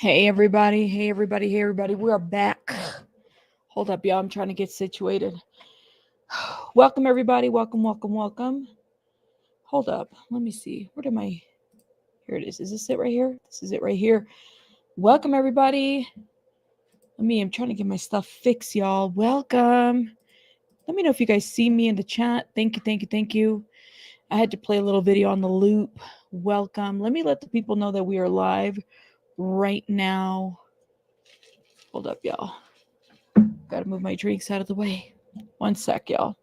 Hey everybody, hey everybody, hey everybody. We are back. Hold up, y'all. I'm trying to get situated. Welcome everybody. Welcome, welcome, welcome. Hold up. Let me see. Where did my Here it is. Is this it right here? This is it right here. Welcome everybody. I'm trying to get my stuff fixed, y'all. Welcome. Let me know if you guys see me in the chat. Thank you, thank you, thank you. I had to play a little video on the loop. Welcome. Let me let the people know that we are live right now. Hold up, y'all. Gotta move my drinks out of the way. One sec, y'all.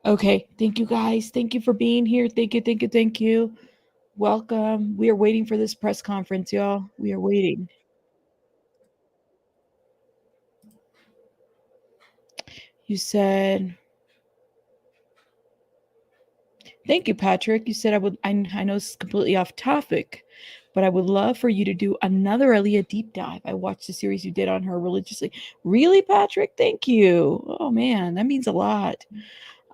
Okay, thank you guys. Thank you for being here. Thank you, thank you, thank you. Welcome. We are waiting for this press conference, y'all. We are waiting. You said, thank you, Patrick. You said I know it's completely off topic, but I would love for you to do another Aaliyah deep dive. I watched the series you did on her religiously. Really, Patrick? Thank you. Oh man, that means a lot.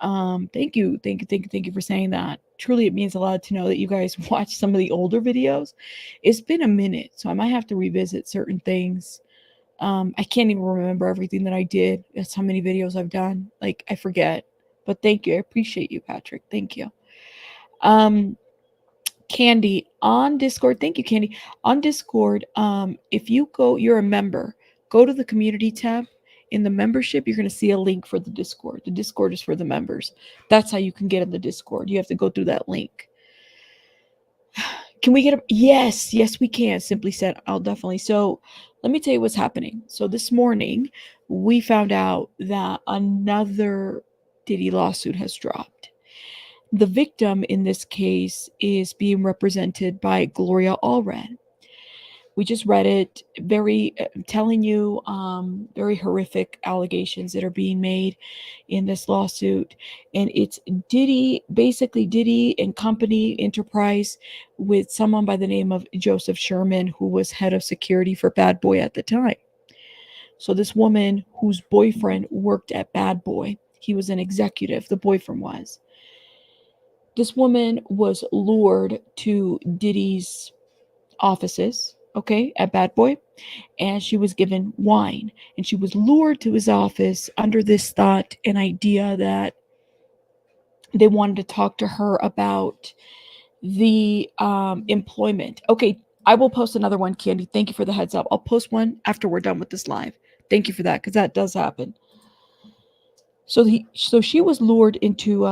Thank you, thank you, thank you, thank you for saying that. Truly, it means a lot to know that you guys watch some of the older videos. It's been a minute, so I might have to revisit certain things. I can't even remember everything that I did. That's how many videos I've done. Like I forget. But thank you. I appreciate you, Patrick. Thank you. Um, Candy on Discord. Thank you, Candy. On Discord, if you go, you're a member, go to the community tab. In the membership, you're going to see a link for the Discord. The Discord is for the members. That's how you can get in the Discord. You have to go through that link. Can we get a yes? Yes, we can. Simply said, I'll definitely. So let me tell you what's happening. So this morning, we found out that another Diddy lawsuit has dropped. The victim in this case is being represented by GLORIA ALLRED. We just read it. Very, telling you, very horrific allegations that are being made in this lawsuit, and it's Diddy, basically Diddy and company enterprise with someone by the name of Joseph Sherman, who was head of security for Bad Boy at the time. So this woman whose boyfriend worked at Bad Boy, he was an executive. The boyfriend was. This woman was lured to Diddy's offices, okay, at Bad Boy, and she was given wine, and she was lured to his office under this thought and idea that they wanted to talk to her about the employment. Okay, I will post another one, Candy. Thank you for the heads up. I'll post one after we're done with this live. Thank you for that, because that does happen. So she was lured into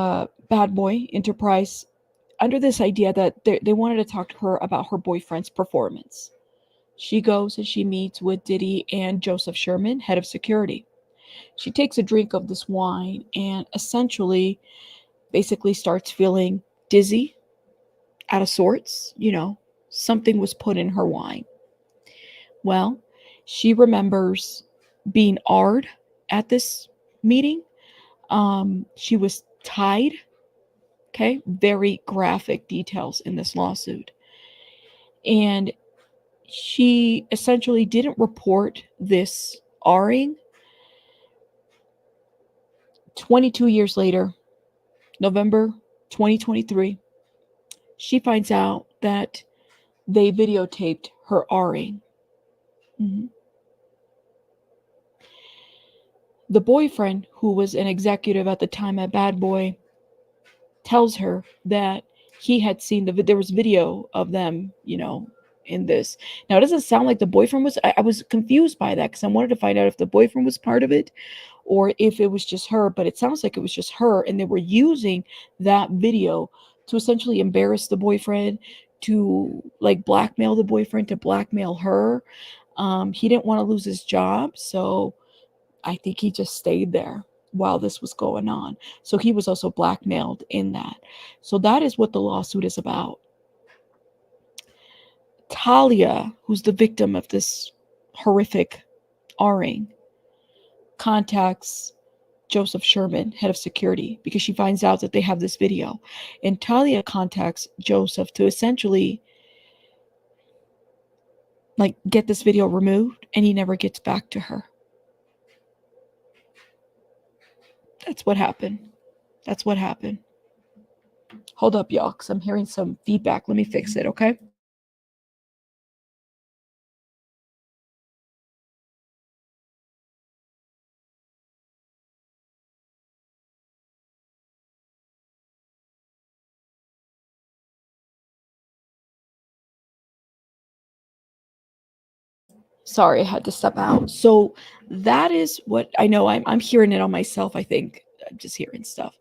Bad Boy Enterprise under this idea that they wanted to talk to her about her boyfriend's performance. She goes and she meets with Diddy and Joseph Sherman, head of security. She takes a drink of this wine and essentially, basically starts feeling dizzy, out of sorts. Something was put in her wine. Well, she remembers being AR'd at this meeting. She was tied. Okay, very graphic details in this lawsuit. And she essentially didn't report this R-ing. 22 years later, November 2023, she finds out that they videotaped her R-ing. Mm-hmm. The boyfriend, who was an executive at the time at Bad Boy, tells her that he had seen there was video of them, in this. Now, it doesn't sound like the boyfriend was. I was confused by that because I wanted to find out if the boyfriend was part of it or if it was just her, but it sounds like it was just her, and they were using that video to essentially embarrass the boyfriend, to like blackmail the boyfriend, to blackmail her. He didn't want to lose his job, so I think he just stayed there while this was going on. So he was also blackmailed in that. So that is what the lawsuit is about. Thalia, who's the victim of this horrific R-ing, contacts Joseph Sherman, head of security, because she finds out that they have this video. And Thalia contacts Joseph to essentially like get this video removed, and he never gets back to her. That's what happened. That's what happened. Hold up, y'all, because I'm hearing some feedback. Let me fix it, okay? Sorry, I had to step out. So that is what I know. I'm hearing it on myself, I think. I'm just hearing stuff.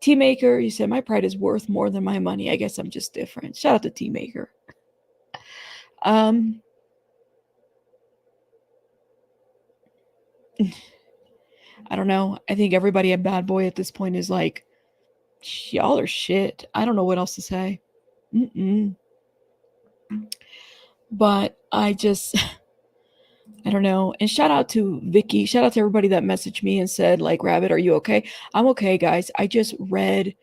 Tea Maker, you said my pride is worth more than my money. I guess I'm just different. Shout out to Tea Maker. I don't know. I think everybody at Bad Boy at this point is like, y'all are shit. I don't know what else to say. But I just, I don't know. And shout out to Vicky. Shout out to everybody that messaged me and said, like, Rabbit, are you okay? I'm okay, guys. I just read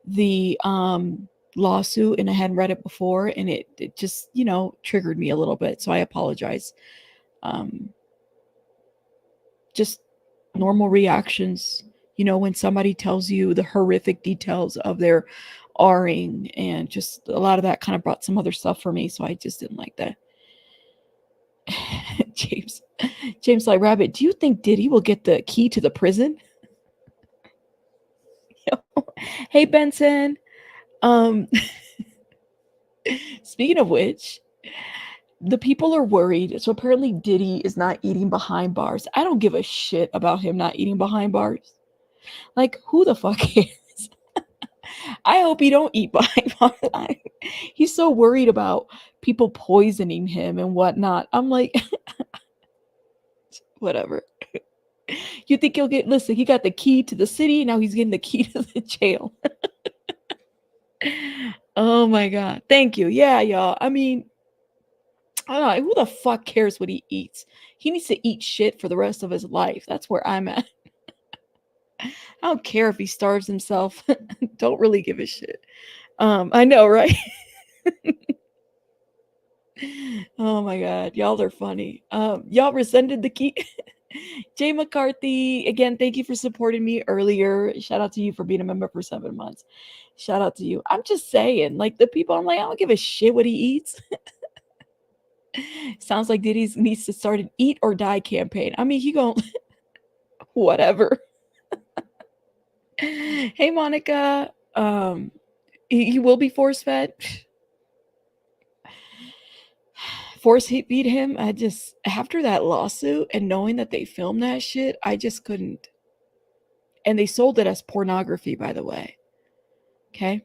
the lawsuit and I hadn't read it before, and it just, you know, triggered me a little bit. So I apologize. Just normal reactions, you know, when somebody tells you the horrific details of their R-ing, and just a lot of that kind of brought some other stuff for me. So I just didn't like that. James like, Rabbit, do you think Diddy will get the key to the prison? Hey, Benson. Speaking of which, the people are worried. So apparently Diddy is not eating behind bars. I don't give a shit about him not eating behind bars. Like, who the fuck cares? I hope he don't eat behind bars. He's so worried about people poisoning him and whatnot. I'm like, whatever. You think he'll get, listen, he got the key to the city. Now he's getting the key to the jail. Oh my God. Thank you. Yeah, y'all. I mean, I don't know, who the fuck cares what he eats? He needs to eat shit for the rest of his life. That's where I'm at. I don't care if he starves himself. Don't really give a shit. I know, right? Oh my God. Y'all are funny. Y'all rescinded the key. Jay McCarthy, again, thank you for supporting me earlier. Shout out to you for being a member for 7 months. Shout out to you. I'm just saying, like, the people, I'm like, I don't give a shit what he eats. Sounds like Diddy needs to start an eat or die campaign. I mean, he gon' whatever. Hey, Monica. He will be force fed. Force feed him. I just, after that lawsuit and knowing that they filmed that shit, I just couldn't. And they sold it as pornography, by the way. Okay.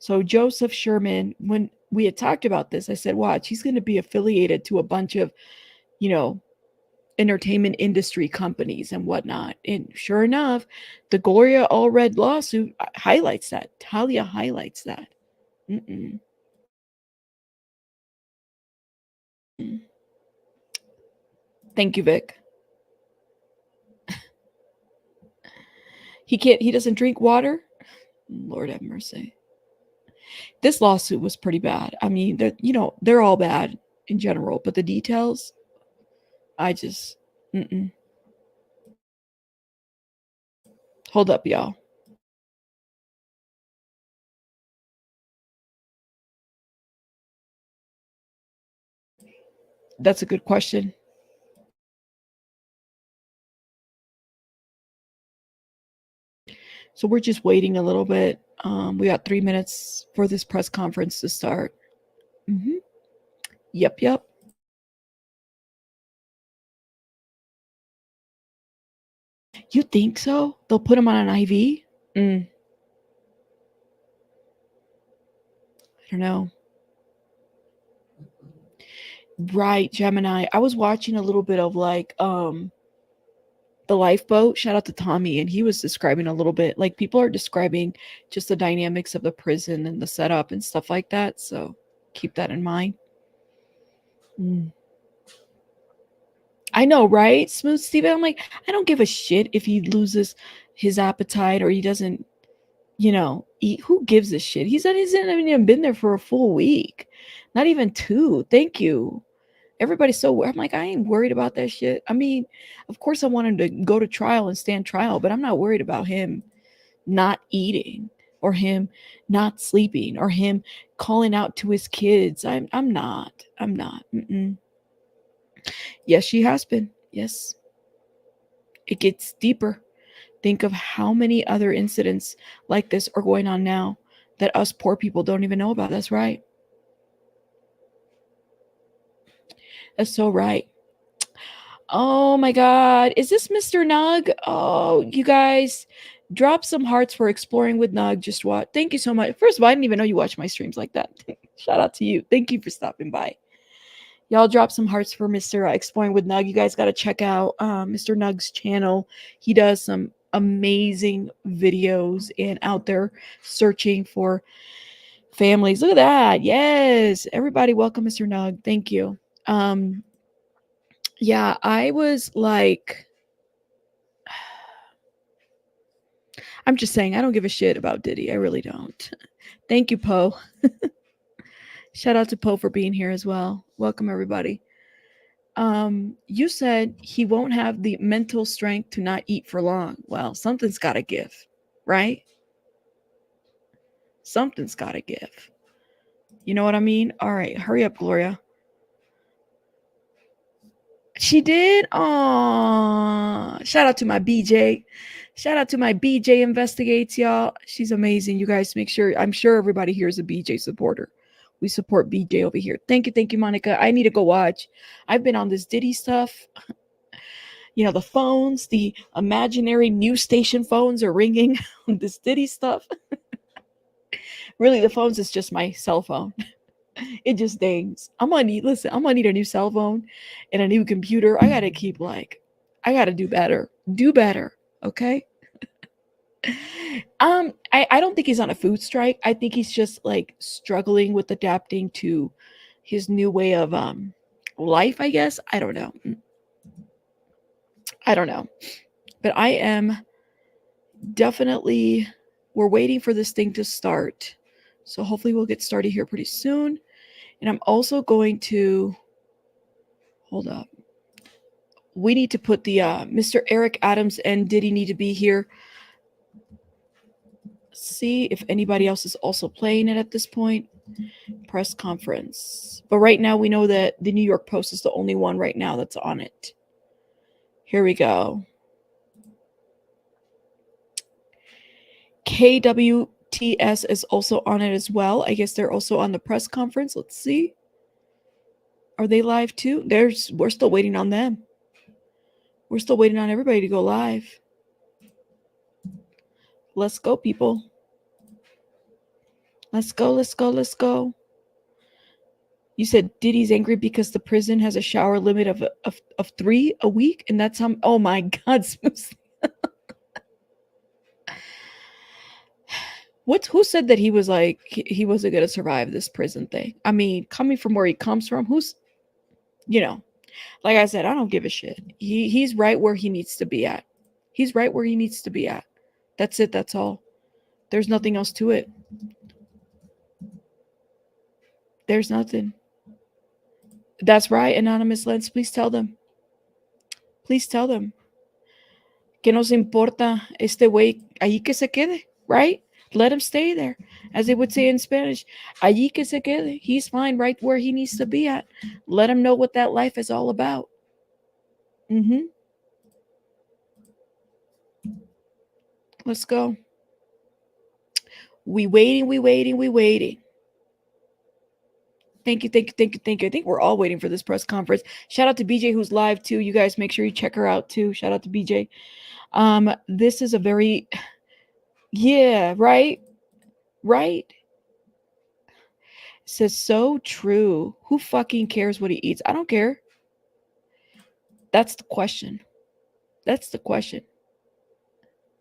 So Joseph Sherman, when we had talked about this, I said, watch, he's going to be affiliated to a bunch of, you know, entertainment industry companies and whatnot. And sure enough, the GLORIA ALLRED lawsuit highlights that. Thalia highlights that. Thank you, Vic. He doesn't drink water. Lord have mercy. This lawsuit was pretty bad. I mean, they're all bad in general, but the details, I just, hold up, y'all. That's a good question. So we're just waiting a little bit. We got 3 minutes for this press conference to start. Yep. You think so? They'll put him on an IV? I don't know. Right, Gemini. I was watching a little bit of like the Lifeboat. Shout out to Tommy, and he was describing a little bit, like, people are describing just the dynamics of the prison and the setup and stuff like that. So keep that in mind. I I know, right? Smooth Steven. I'm like, I don't give a shit if he loses his appetite or he doesn't, eat. Who gives a shit? He's not even been there for a full week. Not even 2. Thank you. Everybody's so, I'm like, I ain't worried about that shit. I mean, of course I want him to go to trial and stand trial, but I'm not worried about him not eating or him not sleeping or him calling out to his kids. I'm not. Mm-mm. Yes, she has been. Yes. It gets deeper. Think of how many other incidents like this are going on now that us poor people don't even know about. That's right. That's so right. Oh my God. Is this Mr. Nug? Oh, you guys, drop some hearts for exploring with Nug. Just what? Thank you so much. First of all, I didn't even know you watch my streams like that. Shout out to you. Thank you for stopping by. Y'all drop some hearts for Mr. Exploring with Nug. You guys got to check out Mr. Nug's channel. He does some amazing videos and out there searching for families. Look at that. Yes. Everybody welcome Mr. Nug. Thank you. Yeah, I was like, I'm just saying, I don't give a shit about Diddy. I really don't. Thank you, Poe. Shout out to Poe for being here as well. Welcome, everybody. You said he won't have the mental strength to not eat for long. Well, something's got to give, right? Something's got to give. You know what I mean? All right, hurry up, Gloria. She did? Aww. Shout out to my BJ. Shout out to my BJ Investigates, y'all. She's amazing. You guys make sure, I'm sure everybody here is a BJ supporter. We support BJ over here. Thank you, Monica. I need to go watch. I've been on this Diddy stuff. The phones, the imaginary news station phones are ringing on this Diddy stuff. Really, the phones is just my cell phone. It just dings. I'm gonna need a new cell phone and a new computer. I gotta do better. Do better. Okay. I don't think he's on a food strike. I think he's just like struggling with adapting to his new way of life, I guess. I don't know. But I am definitely, we're waiting for this thing to start. So hopefully we'll get started here pretty soon. And I'm also going to, hold up. We need to put the Mr. Eric Adams and Diddy need to be here. See if anybody else is also playing it at this point. Press conference. But right now we know that the New York Post is the only one right now that's on it. Here we go. KWTS is also on it as well. I guess they're also on the press conference. Let's see. Are they live too? We're still waiting on them. We're still waiting on everybody to go live. Let's go, people. Let's go. You said Diddy's angry because the prison has a shower limit of 3 a week, and that's how. Oh my God, who said that he was like he wasn't gonna survive this prison thing? I mean, coming from where he comes from, like I said, I don't give a shit. He's right where he needs to be at. He's right where he needs to be at. That's it. That's all. There's nothing else to it. There's nothing. That's right, Anonymous Lens. Please tell them. Please tell them. Que nos importa este güey. Allí que se quede, right? Let him stay there. As they would say in Spanish, allí que se quede. He's fine right where he needs to be at. Let him know what that life is all about. Let's go. We waiting. Thank you. I think we're all waiting for this press conference. Shout out to BJ who's live too. You guys make sure you check her out too. Shout out to BJ. This is a very, yeah, right? Right? Says so true. Who fucking cares what he eats? I don't care. That's the question.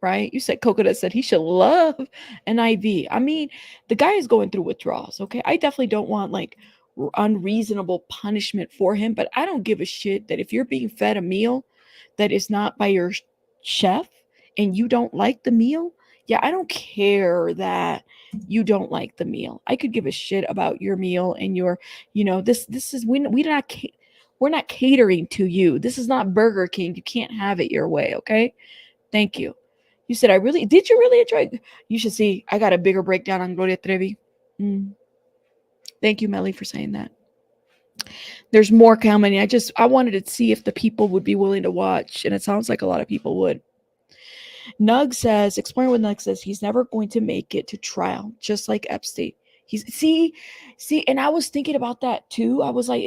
Right? You said Coconut said he should love an IV. I mean, the guy is going through withdrawals, okay? I definitely don't want like unreasonable punishment for him. But I don't give a shit that if you're being fed a meal that is not by your chef and you don't like the meal, yeah, I don't care that you don't like the meal. I could give a shit about your meal and your, this is we're not catering to you. This is not Burger King. You can't have it your way, okay? Thank you. You said did you really enjoy? You should see. I got a bigger breakdown on Gloria Trevi. Thank you, Melly, for saying that. There's more coming. I wanted to see if the people would be willing to watch, and it sounds like a lot of people would. Nug says, explain what Nug says. He's never going to make it to trial, just like Epstein. See, and I was thinking about that too. I was like,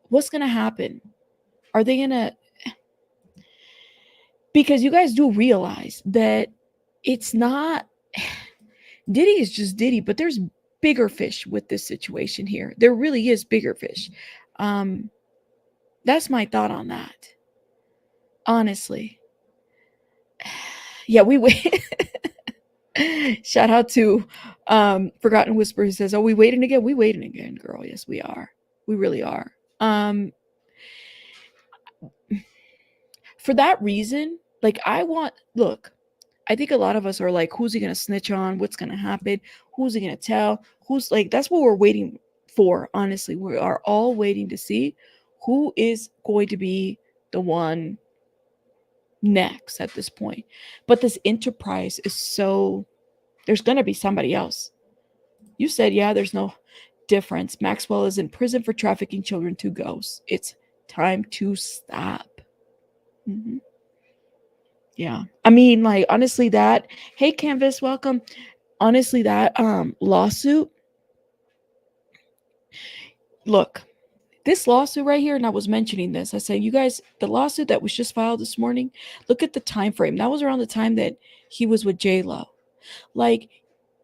what's gonna happen? Are they gonna? Because you guys do realize that it's not Diddy is just Diddy, but there's bigger fish with this situation here. There really is bigger fish. That's my thought on that. Honestly. Yeah, we wait. Shout out to Forgotten Whisper, who says, "Oh, we waiting again? We waiting again, girl. Yes, we are. We really are." For that reason, like I think a lot of us are like, who's he gonna snitch on? What's gonna happen? Who's he gonna tell? Who's like, that's what we're waiting for, honestly. We are all waiting to see who is going to be the one next at this point. But this enterprise is there's gonna be somebody else. You said, yeah, there's no difference. Maxwell is in prison for trafficking children to ghosts. It's time to stop. Yeah. I mean, like, honestly, hey, Canvas, welcome. Honestly, that lawsuit, look, this lawsuit right here, and I was mentioning this, I said, you guys, the lawsuit that was just filed this morning, look at the time frame. That was around the time that he was with J-Lo. Like,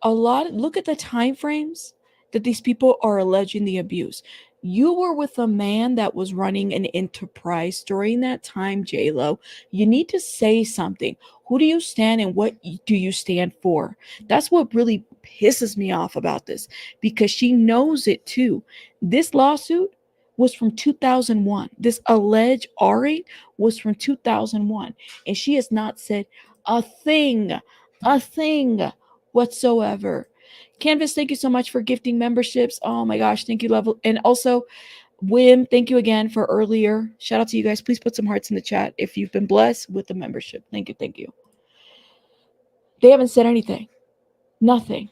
look at the time frames that these people are alleging the abuse. You were with a man that was running an enterprise during that time, J-Lo. You need to say something. Who do you stand and what do you stand for? That's what really pisses me off about this, because she knows it too. This lawsuit was from 2001. This alleged R-ing was from 2001. And she has not said a thing whatsoever. Canvas, thank you so much for gifting memberships. Oh my gosh, thank you, Level. And also, Wim, thank you again for earlier. Shout out to you guys. Please put some hearts in the chat if you've been blessed with the membership. Thank you, thank you. They haven't said anything. Nothing.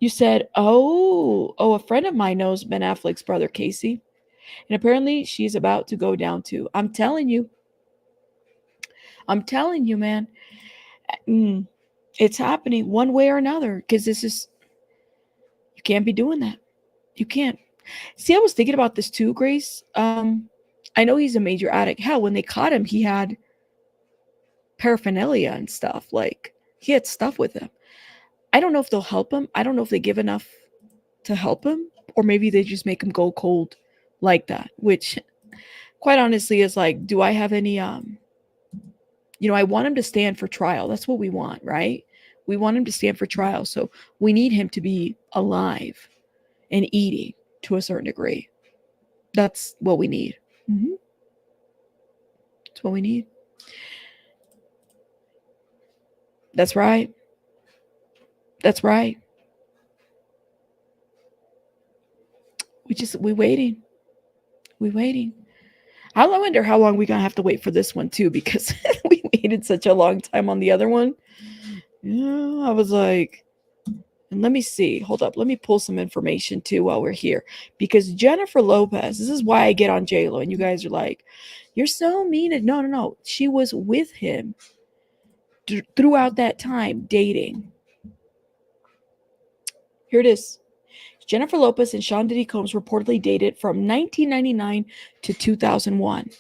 You said, oh, a friend of mine knows Ben Affleck's brother, Casey. And apparently she's about to go down too. I'm telling you, man. It's happening one way or another, because you can't be doing that. You can't. See, I was thinking about this too, Grace. I know he's a major addict. Hell, when they caught him, he had paraphernalia and stuff. Like, he had stuff with him. I don't know if they'll help him. I don't know if they give enough to help him, or maybe they just make him go cold like that, which quite honestly is like, do I have any I want him to stand for trial. That's what we want, right? We want him to stand for trial. So we need him to be alive and eating to a certain degree. That's what we need. That's what we need. That's right. That's right. We waiting. We waiting. I wonder how long we're going to have to wait for this one too, because we waited such a long time on the other one. Yeah, I was like, and let me see. Hold up. Let me pull some information too while we're here. Because Jennifer Lopez, this is why I get on J-Lo, and you guys are like, you're so mean. No. She was with him throughout that time, dating. Here it is. Jennifer Lopez and Sean Diddy Combs reportedly dated from 1999 to 2001.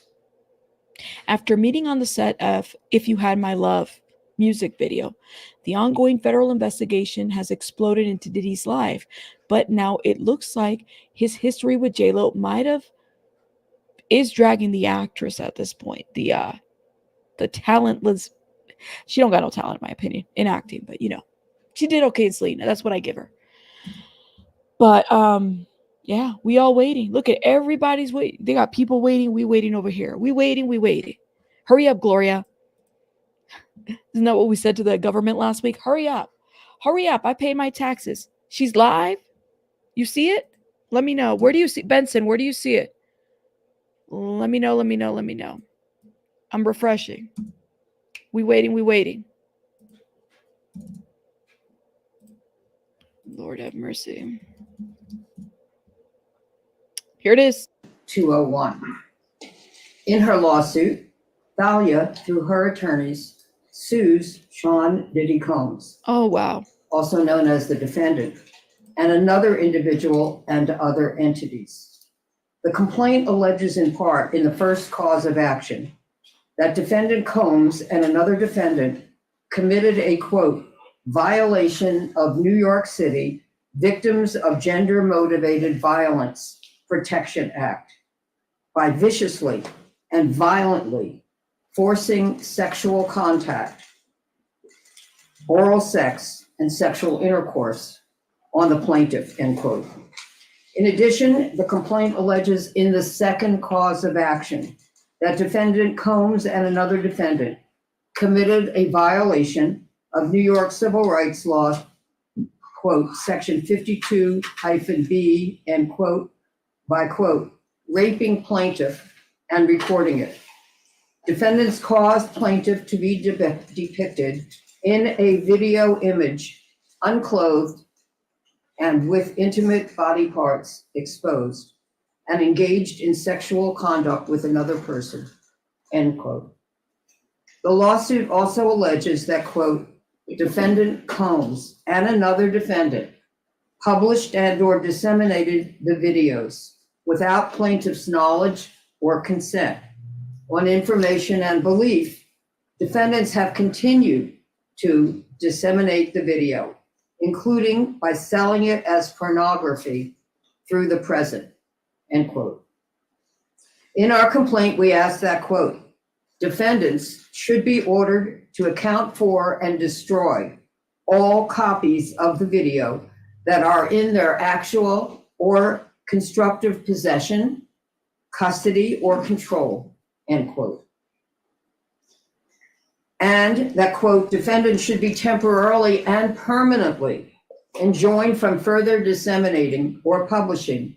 After meeting on the set of If You Had My Love music video, the ongoing federal investigation has exploded into Diddy's life, but now it looks like his history with J-Lo is dragging the actress at this point. The talentless, she don't got no talent in my opinion in acting, but she did okay in Selena. That's what I give her. But yeah, we all waiting. Look at everybody's waiting. They got people waiting. We waiting over here. We waiting. We waiting. Hurry up, Gloria. Isn't that what we said to the government last week? Hurry up. Hurry up. I pay my taxes. She's live. You see it? Let me know. Where do you see Benson? Where do you see it? Let me know. Let me know. Let me know. I'm refreshing. We waiting. We waiting. Lord have mercy. Here it is. 201. In her lawsuit, Thalia, through her attorneys, sues Sean Diddy Combs, Oh, wow. also known as the defendant, and another individual and other entities. The complaint alleges in part in the first cause of action that defendant Combs and another defendant committed a, quote, violation of New York City Victims of Gender Motivated Violence Protection Act by viciously and violently forcing sexual contact, oral sex, and sexual intercourse on the plaintiff, end quote. In addition, the complaint alleges in the second cause of action that defendant Combs and another defendant committed a violation of New York civil rights law, quote, section 52-B, end quote, by, quote, raping plaintiff and recording it. Defendants caused plaintiff to be depicted in a video image, unclothed and with intimate body parts exposed, and engaged in sexual conduct with another person, end quote. The lawsuit also alleges that, quote, defendant Combs and another defendant published and or disseminated the videos without plaintiff's knowledge or consent. On information and belief, defendants have continued to disseminate the video, including by selling it as pornography through the present, end quote. In our complaint, we ask that, quote, defendants should be ordered to account for and destroy all copies of the video that are in their actual or constructive possession, custody, or control, end quote. And that, quote, defendants should be temporarily and permanently enjoined from further disseminating or publishing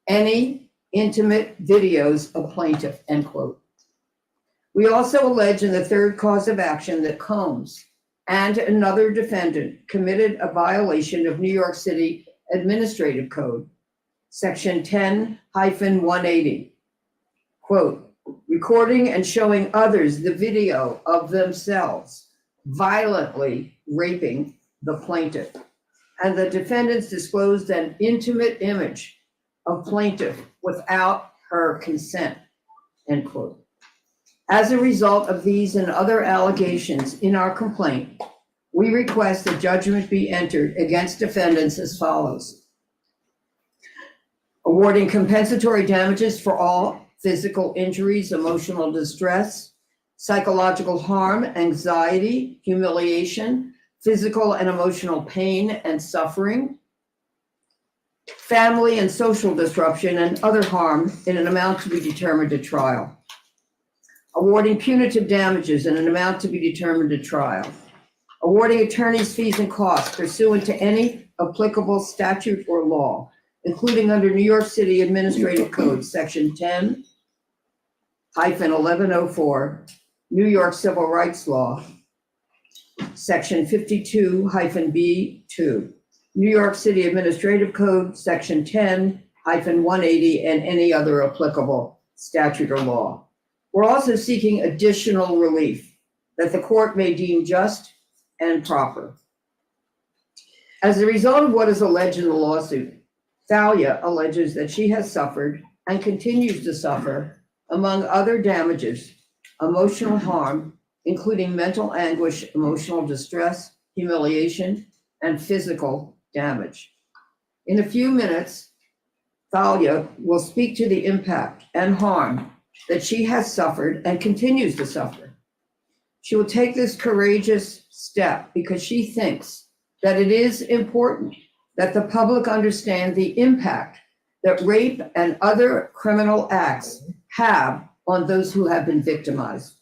any intimate videos of plaintiff, end quote. We also allege in the third cause of action that Combs and another defendant committed a violation of New York City Administrative Code, section 10-180, quote, recording and showing others the video of themselves violently raping the plaintiff. And the defendants disclosed an intimate image of plaintiff without her consent, end quote. As a result of these and other allegations in our complaint, we request that judgment be entered against defendants as follows. Awarding compensatory damages for all physical injuries, emotional distress, psychological harm, anxiety, humiliation, physical and emotional pain and suffering, family and social disruption, and other harm in an amount to be determined at trial. Awarding punitive damages in an amount to be determined at trial. Awarding attorney's fees and costs pursuant to any applicable statute or law, including under New York City Administrative Code, section 10-1104, New York Civil Rights Law, section 52-B2, New York City Administrative Code, section 10-180, and any other applicable statute or law. We're also seeking additional relief that the court may deem just and proper. As a result of what is alleged in the lawsuit, Thalia alleges that she has suffered and continues to suffer, among other damages, emotional harm, including mental anguish, emotional distress, humiliation, and physical damage. In a few minutes, Thalia will speak to the impact and harm that she has suffered and continues to suffer. She will take this courageous step because she thinks that it is important that the public understand the impact that rape and other criminal acts have on those who have been victimized.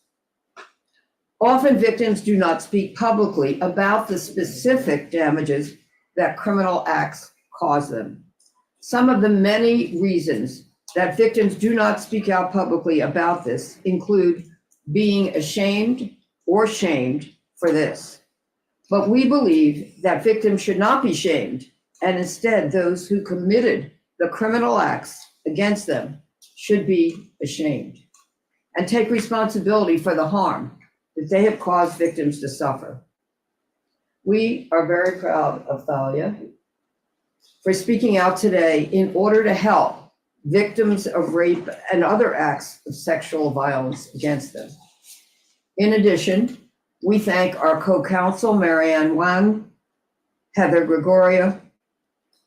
Often victims do not speak publicly about the specific damages that criminal acts cause them. Some of the many reasons that victims do not speak out publicly about this include being ashamed or shamed for this. But we believe that victims should not be shamed, and instead those who committed the criminal acts against them should be ashamed and take responsibility for the harm that they have caused victims to suffer. We are very proud of Thalia for speaking out today in order to help victims of rape and other acts of sexual violence against them. In addition, we thank our co-counsel, Marianne Wang, Heather Gregoria,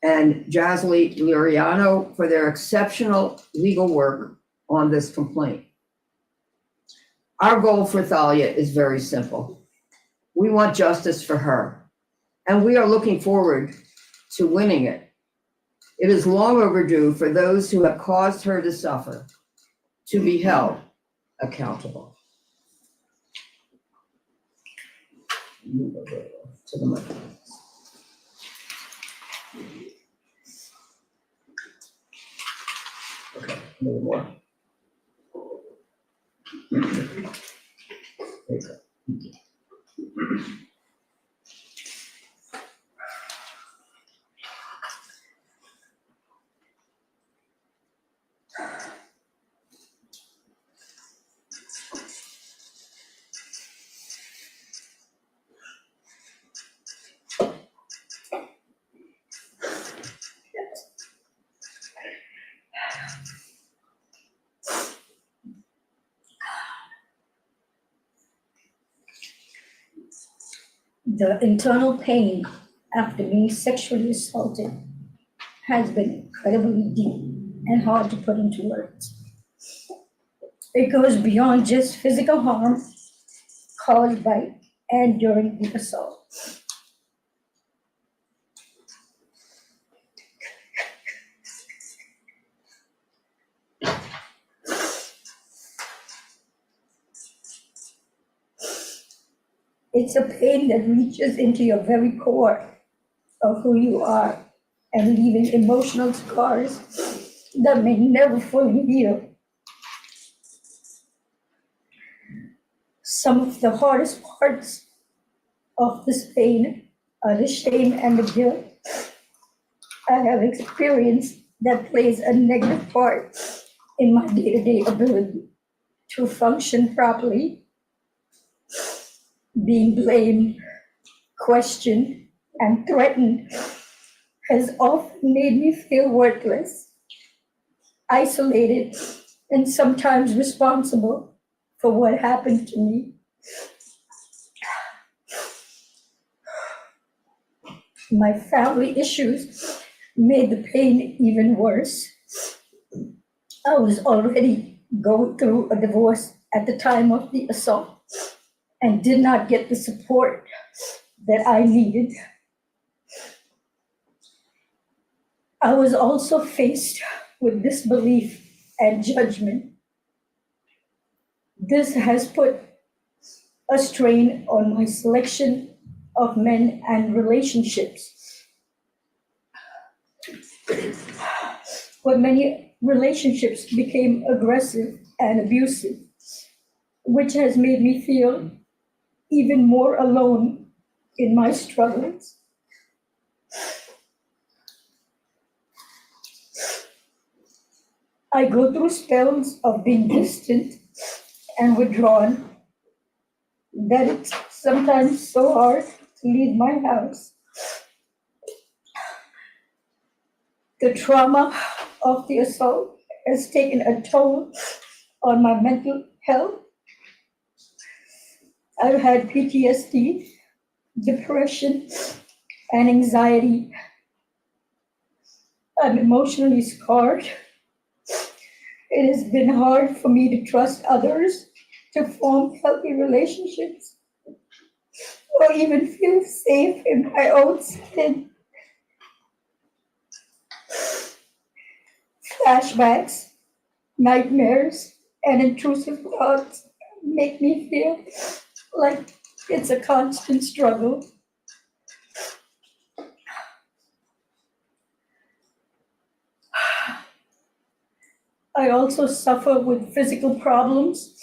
and Jasly Liriano for their exceptional legal work on this complaint. Our goal for Thalia is very simple. We want justice for her, and we are looking forward to winning it. It is long overdue for those who have caused her to suffer to be held accountable. Move over to the microphone. Okay, a little more. There you go. The internal pain after being sexually assaulted has been incredibly deep and hard to put into words. It goes beyond just physical harm caused by and during the assault. It's a pain that reaches into your very core of who you are and leaving emotional scars that may never fully heal. Some of the hardest parts of this pain are the shame and the guilt I have experienced that plays a negative part in my day-to-day ability to function properly. Being blamed, questioned, and threatened has often made me feel worthless, isolated, and sometimes responsible for what happened to me. My family issues made the pain even worse. I was already going through a divorce at the time of the assault and did not get the support that I needed. I was also faced with disbelief and judgment. This has put a strain on my selection of men and relationships. But many relationships became aggressive and abusive, which has made me feel even more alone in my struggles. I go through spells of being distant and withdrawn that it's sometimes so hard to leave my house. The trauma of the assault has taken a toll on my mental health. I've had PTSD, depression, and anxiety. I'm emotionally scarred. It has been hard for me to trust others, to form healthy relationships, or even feel safe in my own skin. Flashbacks, nightmares, and intrusive thoughts make me feel like it's a constant struggle. I also suffer with physical problems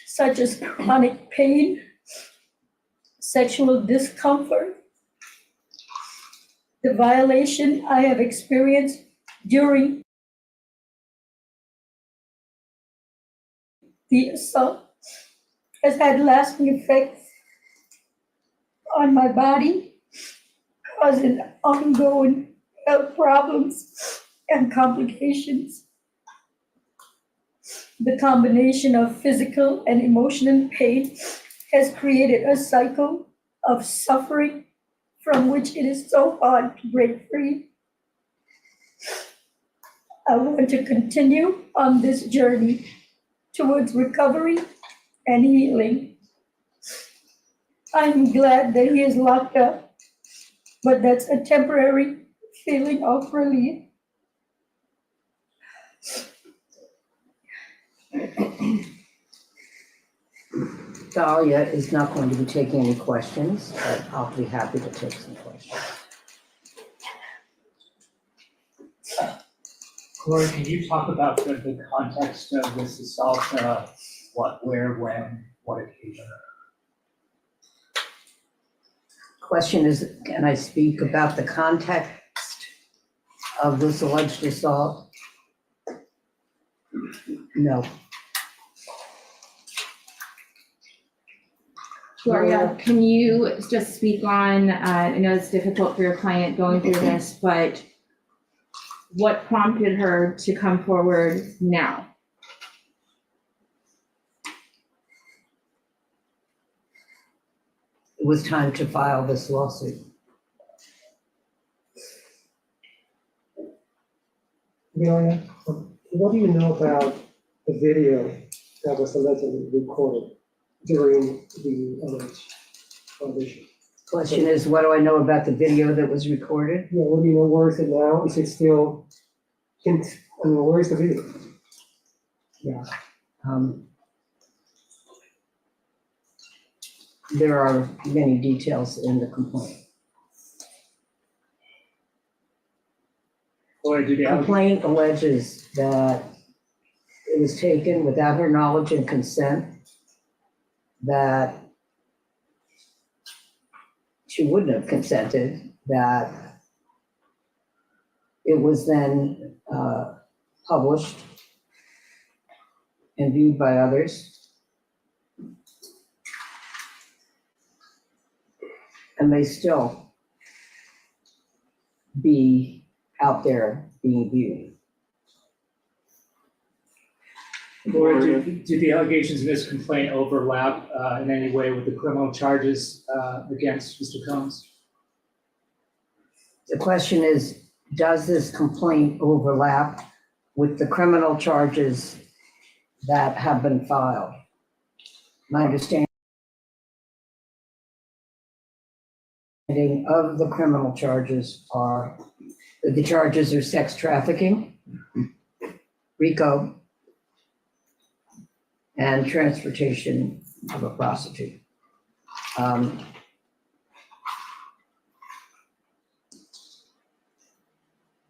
such as chronic pain, sexual discomfort, the violation I have experienced during the assault has had lasting effects on my body, causing ongoing health problems and complications. The combination of physical and emotional pain has created a cycle of suffering from which it is so hard to break free. I want to continue on this journey towards recovery and healing. I'm glad that he is locked up, but that's a temporary feeling of relief. Thalia is not going to be taking any questions, but I'll be happy to take some questions. Gloria, can you talk about the context of this assault? What, where, when, what occasion? Question is, can I speak about the context of this alleged assault? No. Gloria, can you just speak on, I know it's difficult for your client going through this, but what prompted her to come forward now? It was time to file this lawsuit. Gloria, what do you know about the video that was allegedly recorded during the alleged audition? Question is, what do I know about the video that was recorded? Yeah, what do you know, where is it now? Is it still, where is the video? Yeah. There are many details in the complaint. Gloria, did The you complaint alleges that it was taken without her knowledge and consent, that she wouldn't have consented, that it was then published and viewed by others, and may still be out there being viewed. Gloria, did the allegations in this complaint overlap in any way with the criminal charges against Mr. Combs? The question is, does this complaint overlap with the criminal charges that have been filed? My understanding of the criminal charges are, the charges are sex trafficking, RICO, and transportation of a prostitute.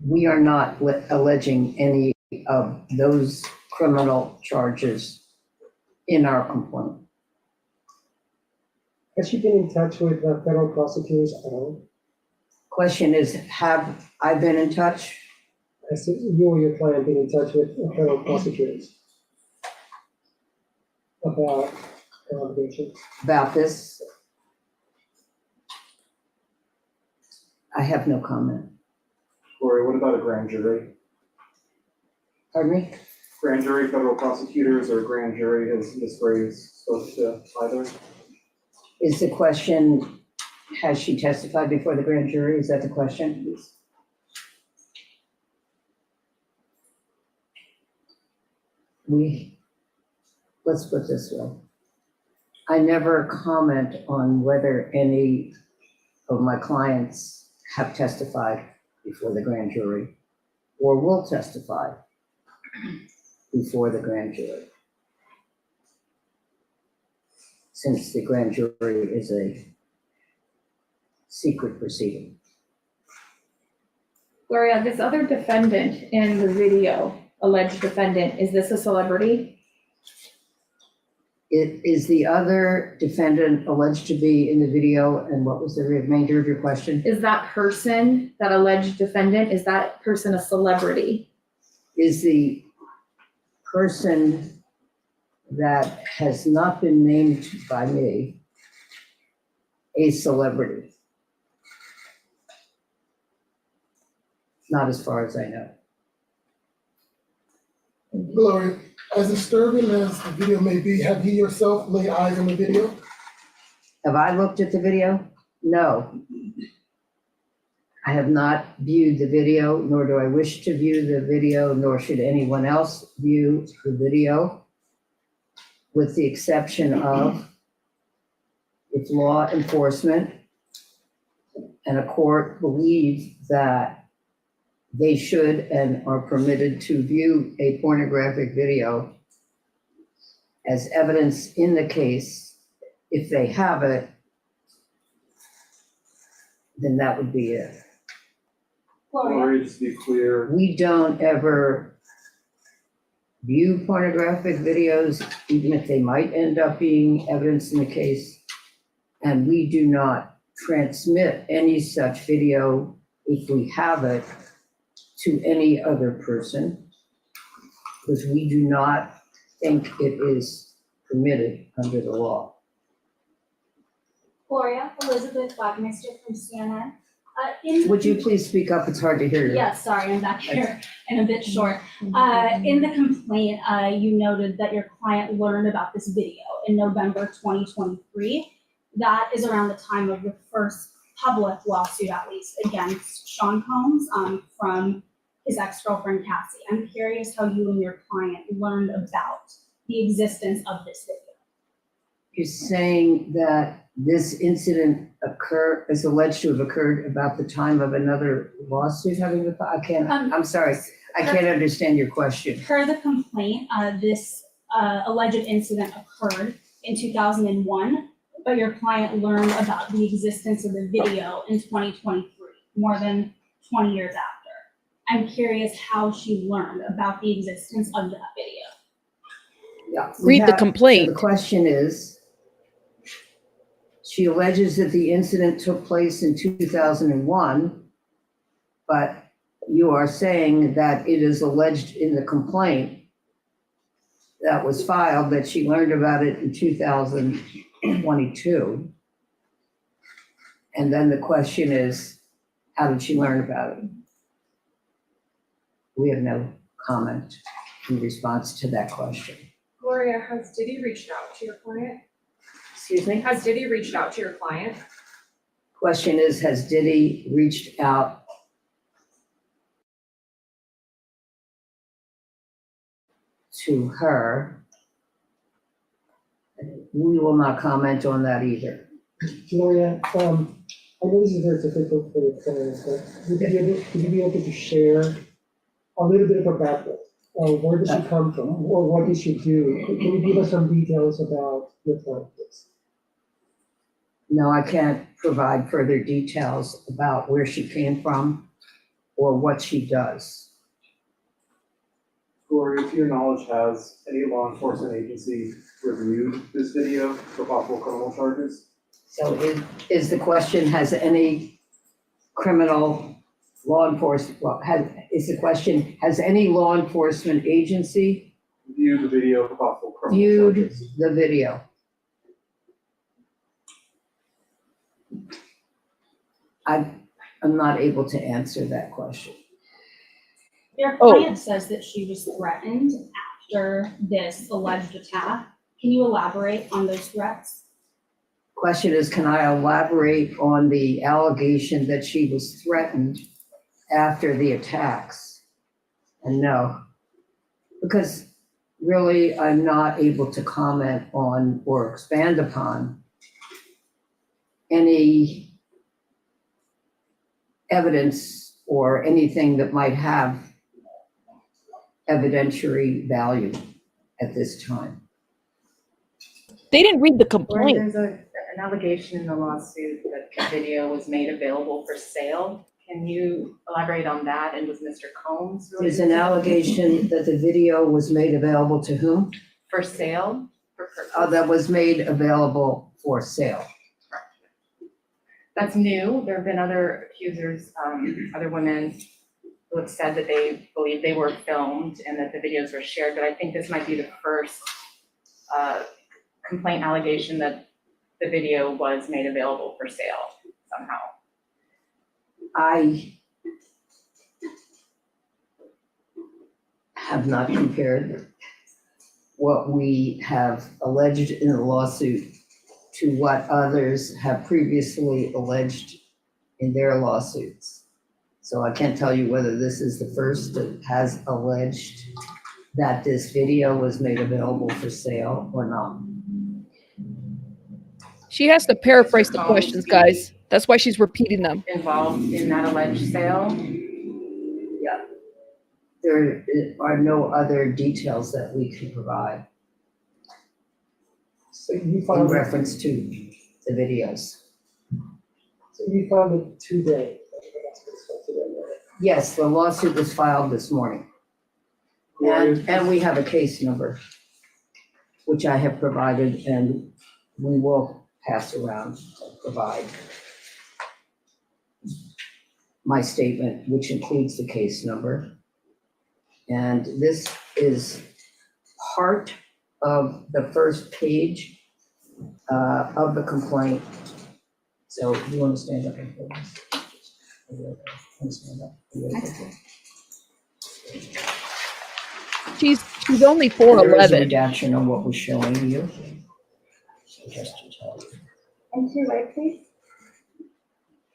We are not alleging any of those criminal charges in our complaint. Has she been in touch with federal prosecutors at all? Question is, have I been in touch? Has you or your client been in touch with federal prosecutors about the allegation? About this? I have no comment. Gloria, what about a grand jury? Pardon me? Grand jury, federal prosecutors, or grand jury, has Ms. Graves spoke to either? Is the question, has she testified before the grand jury? Is that the question? Let's put it this way. I never comment on whether any of my clients have testified before the grand jury or will testify before the grand jury. Since the grand jury is a secret proceeding. Gloria, this other defendant in the video, alleged defendant, is this a celebrity? It is the other defendant alleged to be in the video, and what was the remainder of your question? Is that person, that alleged defendant, is that person a celebrity? Is the person that has not been named by me a celebrity? Not as far as I know. Gloria, as disturbing as the video may be, have you yourself laid eyes on the video? Have I looked at the video? No. I have not viewed the video, nor do I wish to view the video, nor should anyone else view the video, with the exception of if law enforcement and a court believe that they should and are permitted to view a pornographic video as evidence in the case. If they have it, then that would be it. Gloria, just to be clear, We don't ever view pornographic videos, even if they might end up being evidence in the case. And we do not transmit any such video, if we have it, to any other person, because we do not think it is permitted under the law. Gloria, Elizabeth Wagmeister from CNN. Would you please speak up? It's hard to hear you. Yes, sorry, I'm back here and a bit short. In the complaint, you noted that your client learned about this video in November 2023. That is around the time of the first public lawsuit, at least, against Sean Combs from his ex-girlfriend Cassie. I'm curious how you and your client learned about the existence of this video. You're saying that this incident is alleged to have occurred about the time of another lawsuit having been filed? I'm sorry, I can't understand your question. Per the complaint, this alleged incident occurred in 2001, but your client learned about the existence of the video in 2023, more than 20 years after. I'm curious how she learned about the existence of that video. Yeah, Read the so complaint. the question is, she alleges that the incident took place in 2001, but you are saying that it is alleged in the complaint that was filed that she learned about it in 2022. And then the question is, how did she learn about it? We have no comment in response to that question. Gloria, has Diddy reached out to your client? Excuse me? Has Diddy reached out to your client? Question is, has Diddy reached out to her? We will not comment on that either. Gloria, I know this is very difficult for the client, but would you be able to share a little bit of her background? Where did she come from, or what did she do? Can you give us some details about your client, please? No, I can't provide further details about where she came from or what she does. Gloria, to your knowledge, has any law enforcement agency reviewed this video for possible criminal charges? So is the question, has any criminal law enforcement, is the question, has any law enforcement agency Viewed the video for possible criminal viewed charges? the video? I'm not able to answer that question. Your Oh. client says that she was threatened after this alleged attack. Can you elaborate on those threats? Question is, can I elaborate on the allegation that she was threatened after the attacks? And no, because really I'm not able to comment on or expand upon any evidence or anything that might have evidentiary value at this time. They didn't read the Or complaint. there's an allegation in the lawsuit that the video was made available for sale. Can you elaborate on that? And was Mr. Combs There's related an to- allegation that the video was made available to whom? For sale? For purchase? That was made available for sale. That's new. There have been other accusers, other women who have said that they believe they were filmed and that the videos were shared, but I think this might be the first complaint allegation that the video was made available for sale somehow. I have not compared what we have alleged in the lawsuit to what others have previously alleged in their lawsuits. So I can't tell you whether this is the first that has alleged that this video was made available for sale or not. She has to paraphrase the Mr. questions, Combs guys. That's why she's repeating them. Involved in that alleged sale? Yeah. There are no other details that we can provide So you in filed, reference to the videos. so you filed it today. That's what's filed today, right? Yes, the lawsuit was filed this morning. And we have a case number, which I have provided, and we will pass around to provide my statement, which includes the case number. And this is part of the first page of the complaint. So you want to stand up and hold this? Want to stand up? She's only There is a 4'11". redaction of what we're showing you. So just to tell you. And to right, please.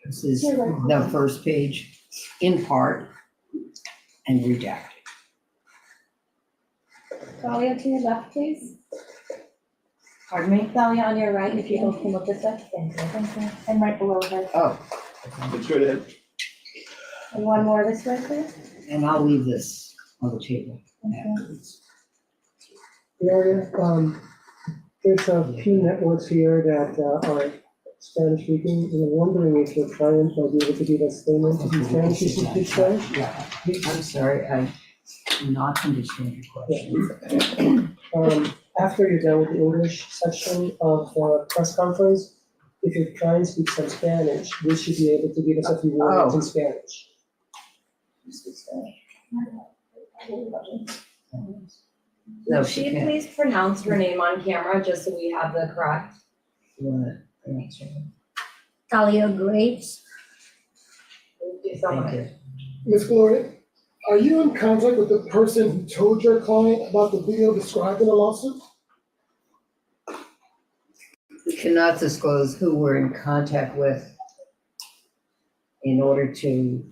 This is the first page in part and redacted. Thalia, to your left, please. Pardon me? Thalia on your right, if you both can look this way. Thank you. And right below her. Oh, Straight ahead. And one more this way, please. and I'll leave this on the table Thank you. afterwards. Gloria, there's a few networks here that are Spanish speaking, and I'm wondering if your client might be able to give us statement in Spanish, if you speak Spanish? Yeah, I'm sorry, I do not understand your question. After you're done with the English section of the press conference, if your client speaks some Spanish, we should be able to give us a few words in Spanish. No, Will she she can't. please pronounce her name on camera, just so we have the correct? You wanna answer? Thalia Graves. Thank you so much. Thank you. Ms. Gloria, are you in contact with the person who told your client about the video described in the lawsuit? We cannot disclose who we're in contact with in order to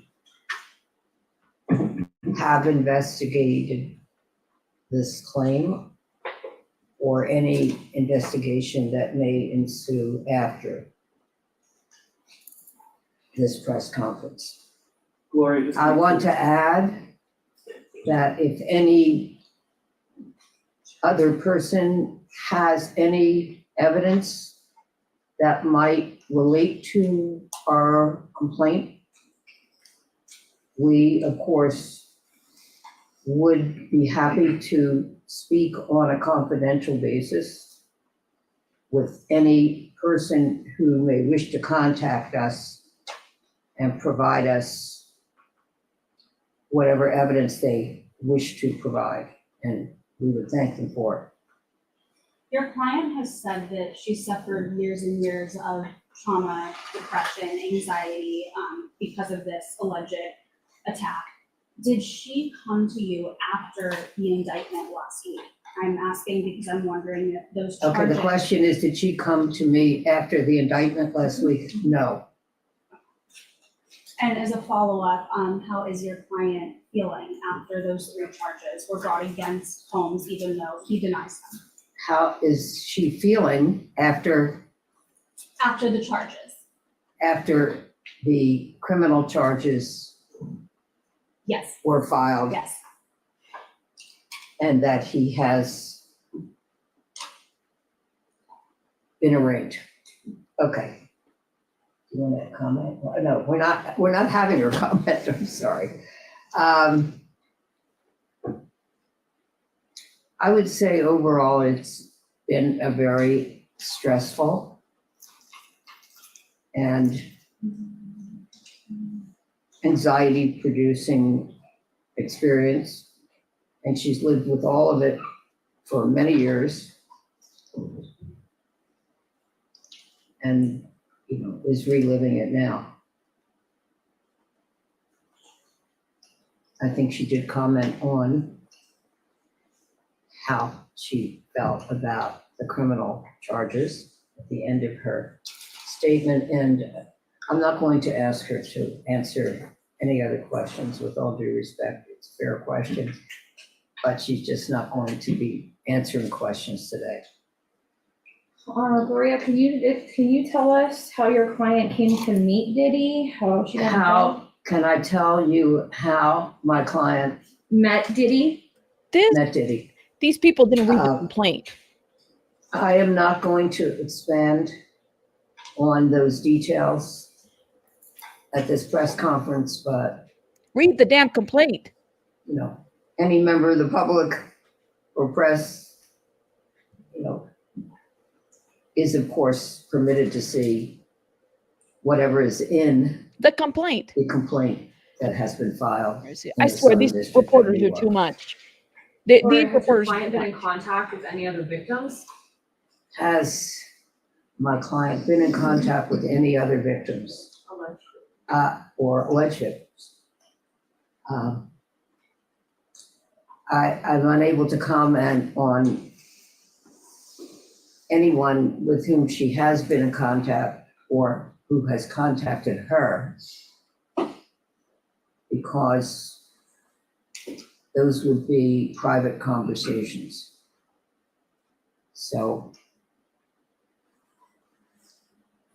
have investigated this claim or any investigation that may ensue after this press conference. Gloria, just. I want to add that if any other person has any evidence that might relate to our complaint, we, of course, would be happy to speak on a confidential basis with any person who may wish to contact us and provide us whatever evidence they wish to provide, and we would thank them for it. Your client has said that she suffered years and years of trauma, depression, anxiety, because of this alleged attack. Did she come to you after the indictment last week? I'm asking because I'm wondering if those Okay, charges. the question is, did she come to me after the indictment last week? No. And as a follow-up, how is your client feeling after those 3 charges were brought against Holmes, even though he denies them? How is she feeling after After the charges? after the criminal charges Yes, were filed? yes. and that he has been arraigned. Okay. You want to comment? No, we're not having her comment, I'm sorry. I would say overall, it's been a very stressful and anxiety-producing experience, and she's lived with all of it for many years, and, you know, is reliving it now. I think she did comment on how she felt about the criminal charges at the end of her statement, and I'm not going to ask her to answer any other questions, with all due respect. It's a fair question, but she's just not going to be answering questions today. Gloria, can you tell us how your client came to meet Diddy? How she got involved? How can I tell you how my client Met Diddy? met Diddy? These people didn't read the complaint. I am not going to expand on those details at this press conference, but, Read the damn complaint. you know, any member of the public or press, you know, is of course permitted to see whatever is in The complaint. the complaint that has been filed. I swear, these reporters are too much. These Or has your reporters. client been in contact with any other victims? Has my client been in contact with any other victims? Or alleged victims? I'm unable to comment on anyone with whom she has been in contact or who has contacted her, because those would be private conversations. So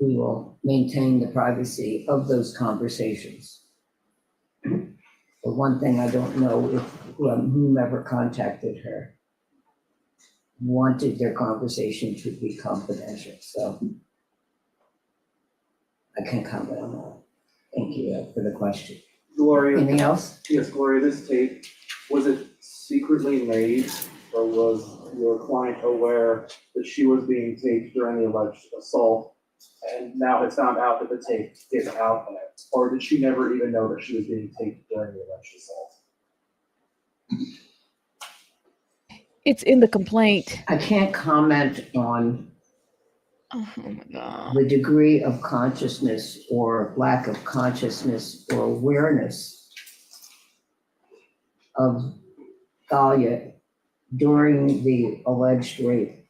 we will maintain the privacy of those conversations. The one thing I don't know if whomever contacted her wanted their conversation to be confidential, so I can't comment on that. Thank you for the question. Gloria, Anything else? yes, Gloria, this tape, was it secretly made, or was your client aware that she was being taped during the alleged assault, and now it's found out that the tape is out there? Or did she never even know that she was being taped during the alleged assault? It's in the complaint. I can't comment on Oh my God. the degree of consciousness or lack of consciousness or awareness of Thalia during the alleged rape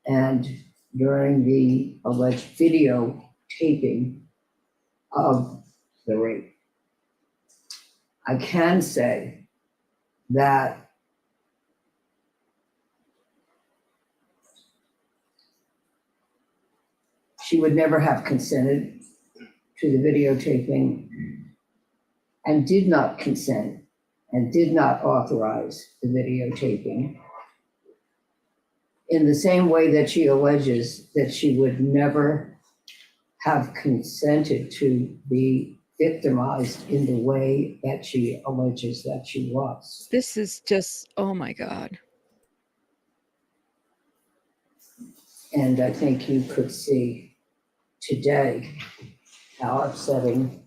and during the alleged video taping of the rape. I can say that she would never have consented to the videotaping and did not consent and did not authorize the videotaping, in the same way that she alleges that she would never have consented to be victimized in the way that she alleges that she was. This is just, oh my God. And I think you could see today how upsetting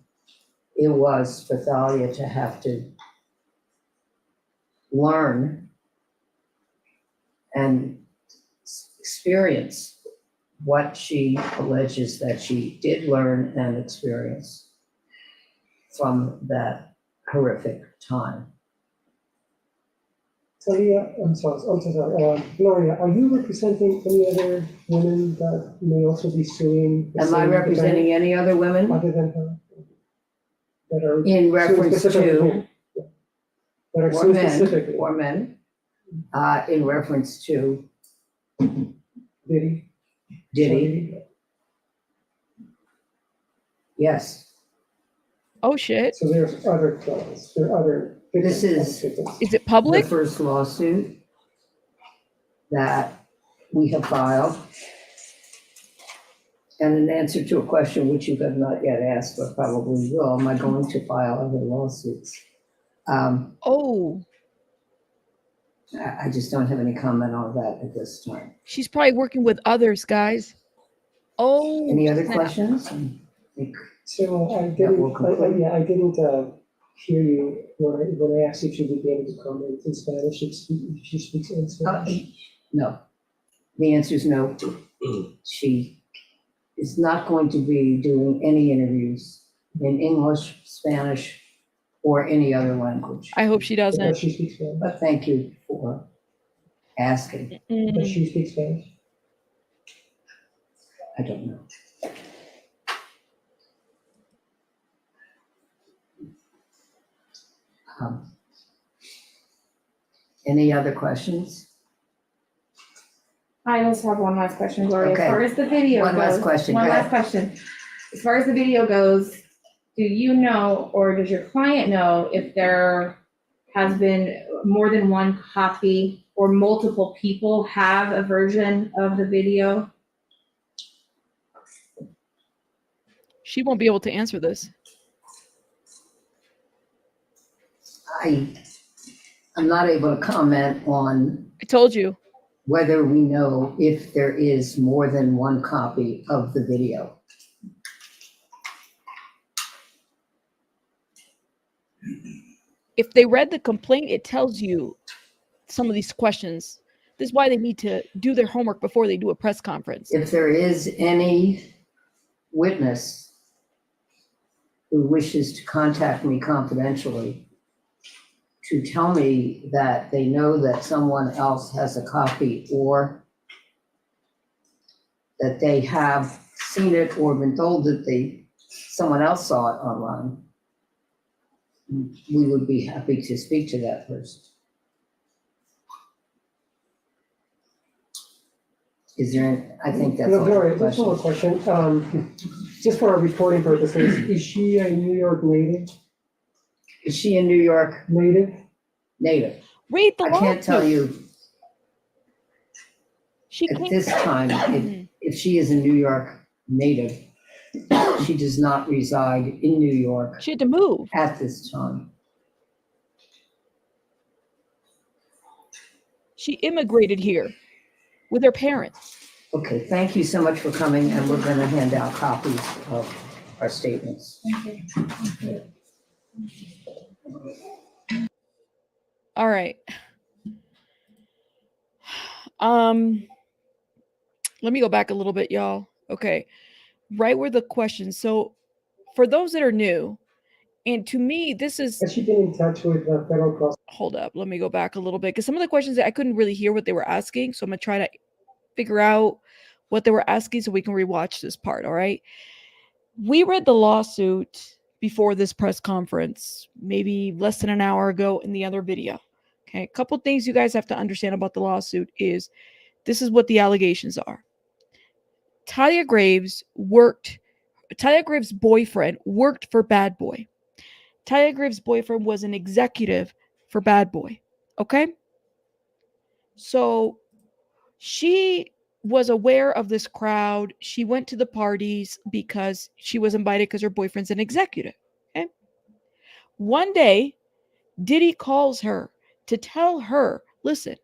it was for Thalia to have to learn and experience what she alleges that she did learn and experience from that horrific time. Thalia, I'm so sorry, Gloria, are you representing any other women that may also be suing? the Am I same representing any other women defendant Other than her? That are in suing reference specifically to, him? Yeah. That are or suing men, specifically, or men, in reference to Diddy? Diddy? Yes. Oh shit. So there's other claims, there are other This is- victims. Is it The public? first lawsuit that we have filed. And in answer to a question which you have not yet asked, but probably will, am I going to file other lawsuits? Oh, I just don't have any comment on that at this time. she's probably working with others, guys. Oh, Any other snap. questions? So I That will didn't, conclude. yeah, I didn't hear you when I asked if she would be able to comment in Spanish, if she speaks in Spanish. No. The answer is no. She is not going to be doing any interviews in English, Spanish, or any other language. I hope she doesn't. Does she speak Spanish? But thank you for asking. Does she speak Spanish? I don't know. Any other questions? I just have one last question, Gloria. As Okay. far as the video goes. One last question, One go last ahead. question. As far as the video goes, do you know, or does your client know if there has been more than one copy or multiple people have a version of the video? She won't be able to answer this. I'm not able to comment on I told you. whether we know if there is more than one copy of the video. If they read the complaint, it tells you some of these questions. This is why they need to do their homework before they do a press conference. If there is any witness who wishes to contact me confidentially to tell me that they know that someone else has a copy or that they have seen it or been told that someone else saw it online, we would be happy to speak to that person. Is there, I think that's No, all Gloria, the just one more questions. question. Just for our reporting purposes, is she a New York native? Is she a New York Native? native? Read the I can't tell lawsuit. you She at can't. this time if she is a New York native. She does not reside in New York She had to move. at this time. She immigrated here with her parents. Okay, thank you so much for coming, and we're going to hand out copies of our statements. All right. Let me go back a little bit, y'all. Okay. Right where the question. So for those that are new, and to me, this is, Has she been in touch with the federal prosecutors? hold up, let me go back a little bit because some of the questions that I couldn't really hear what they were asking. So I'm gonna try to figure out what they were asking so we can rewatch this part. All right. We read the lawsuit before this press conference, maybe less than an hour ago in the other video. Okay. A couple things you guys have to understand about the lawsuit is this is what the allegations are. Thalia Graves' boyfriend worked for Bad Boy. Thalia Graves' boyfriend was an executive for Bad Boy. Okay? So she was aware of this crowd. She went to the parties because she was invited because her boyfriend's an executive. Okay? One day, Diddy calls her to tell her, listen,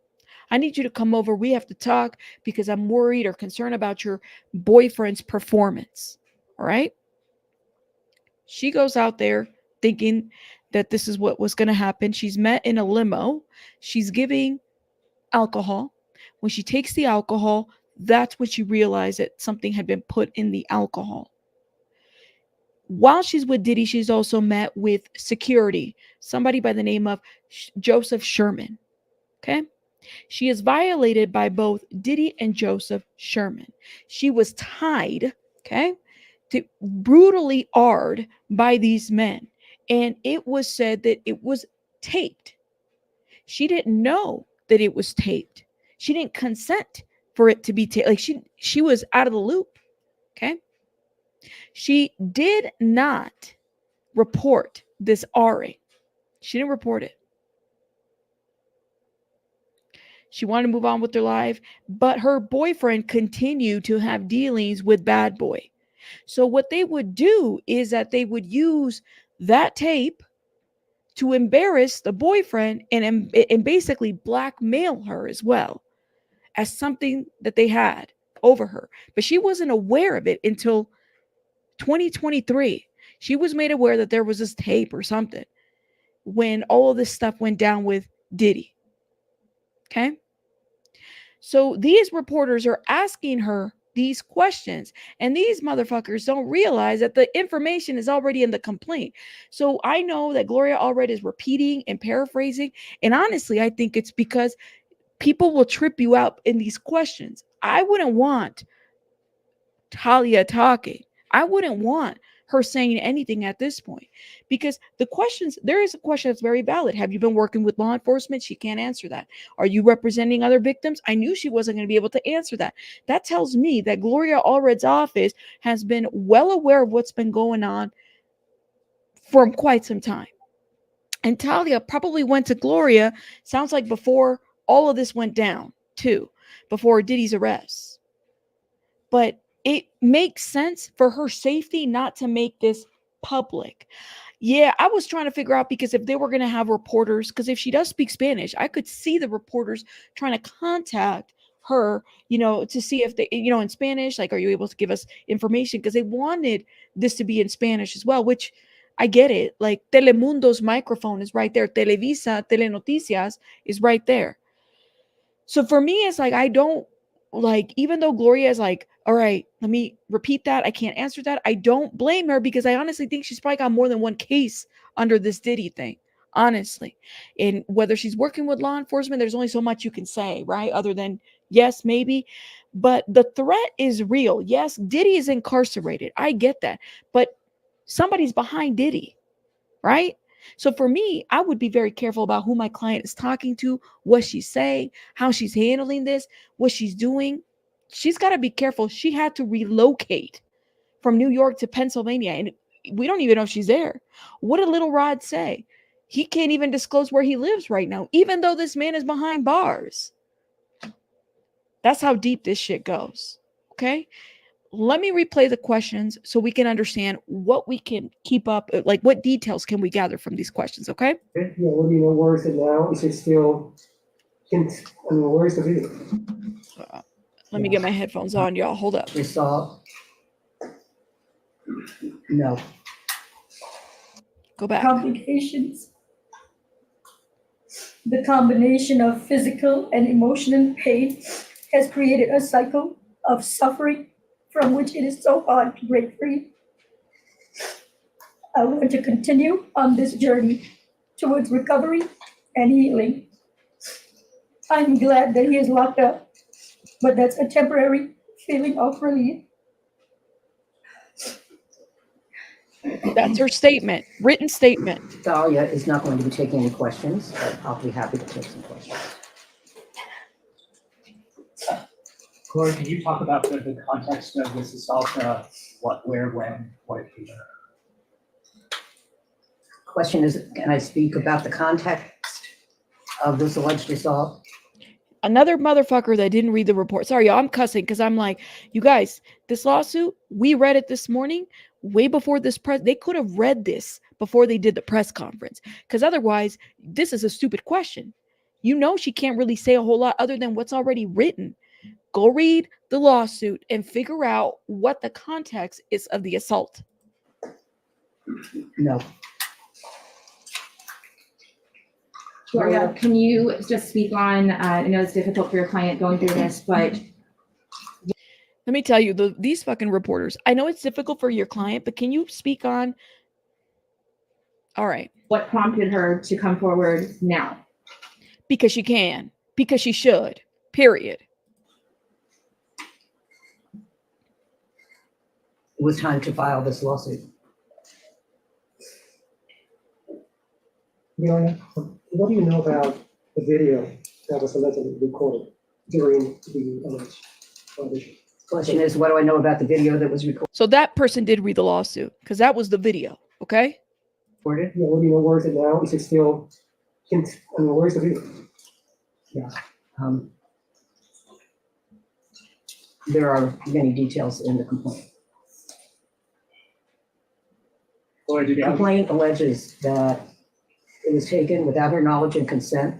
I need you to come over. We have to talk because I'm worried or concerned about your boyfriend's performance. All right? She goes out there thinking that this is what was going to happen. She's met in a limo. She's giving alcohol. When she takes the alcohol, that's when she realized that something had been put in the alcohol. While she's with Diddy, she's also met with security, somebody by the name of Joseph Sherman. Okay? She is violated by both Diddy and Joseph Sherman. She was tied, okay, brutally AR'd by these men. And it was said that it was taped. She didn't know that it was taped. She didn't consent for it to be taped. Like she was out of the loop. Okay. She did not report this RA. She didn't report it. She wanted to move on with her life, but her boyfriend continued to have dealings with Bad Boy. So what they would do is that they would use that tape to embarrass the boyfriend and basically blackmail her as well as something that they had over her. But she wasn't aware of it until 2023. She was made aware that there was this tape or something when all of this stuff went down with Diddy. Okay. So these reporters are asking her these questions, and these motherfuckers don't realize that the information is already in the complaint. So I know that Gloria Allred is repeating and paraphrasing, and honestly, I think it's because people will trip you out in these questions. I wouldn't want Thalia talking. I wouldn't want her saying anything at this point, because the questions, there is a question that's very valid. Have you been working with law enforcement? She can't answer that. Are you representing other victims? I knew she wasn't going to be able to answer that. That tells me that Gloria Allred's office has been well aware of what's been going on for quite some time. And Thalia probably went to Gloria, sounds like before all of this went down too, before Diddy's arrest. But it makes sense for her safety not to make this public. Yeah, I was trying to figure out, because if they were going to have reporters, because if she does speak Spanish, I could see the reporters trying to contact her, to see if they, in Spanish, like, are you able to give us information? Because they wanted this to be in Spanish as well, which I get it. Like, Telemundo's microphone is right there. Televisa, Telenoticias is right there. So for me, it's like, I don't, like, even though Gloria is like, all right, let me repeat that, I can't answer that, I don't blame her, because I honestly think she's probably got more than one case under this Diddy thing, honestly. And whether she's working with law enforcement, there's only so much you can say, right? Other than, yes, maybe. But the threat is real. Yes, Diddy is incarcerated. I get that. But somebody's behind Diddy, right? So for me, I would be very careful about who my client is talking to, what she's saying, how she's handling this, what she's doing. She's got to be careful. She had to relocate from New York to Pennsylvania, and we don't even know if she's there. What did Little Rod say? He can't even disclose where he lives right now, even though this man is behind bars. That's how deep this shit goes. Okay. Let me replay the questions so we can understand what we can keep up, like what details can we gather from these questions, okay? Yeah, what do you know, where is it now? Is it still, where is the video? Let me get my headphones on, y'all. Hold up. Resolve. No. Go back. Complications. The combination of physical and emotional pain has created a cycle of suffering from which it is so hard to break free. I want to continue on this journey towards recovery and healing. I'm glad that he is locked up, but that's a temporary feeling of relief. That's her statement, written statement. Thalia is not going to be taking any questions, but I'll be happy to take some questions. Gloria, can you talk about the context of this assault? What, where, when, what occasion? Question is, can I speak about the context of this alleged assault? Another motherfucker that didn't read the report. Sorry, y'all, I'm cussing because I'm like, you guys, this lawsuit, we read it this morning, way before this press. They could have read this before they did the press conference, because otherwise, this is a stupid question. She can't really say a whole lot other than what's already written. Go read the lawsuit and figure out what the context is of the assault. No. Gloria, can you just speak on, I know it's difficult for your client going through this, but let me tell you, these fucking reporters, I know it's difficult for your client, but can you speak on, all right. What prompted her to come forward now? Because she can, because she should, period. It was time to file this lawsuit. Gloria, what do you know about the video that was allegedly recorded during the alleged audition? Question is, what do I know about the video that was So that person did read the lawsuit, because that was the video, okay? recorded? Yeah, what do you know, where is it now? Is it still, where is the video? Yeah. There are many details in the complaint. Gloria, do The the allegations? complaint alleges that it was taken without her knowledge and consent.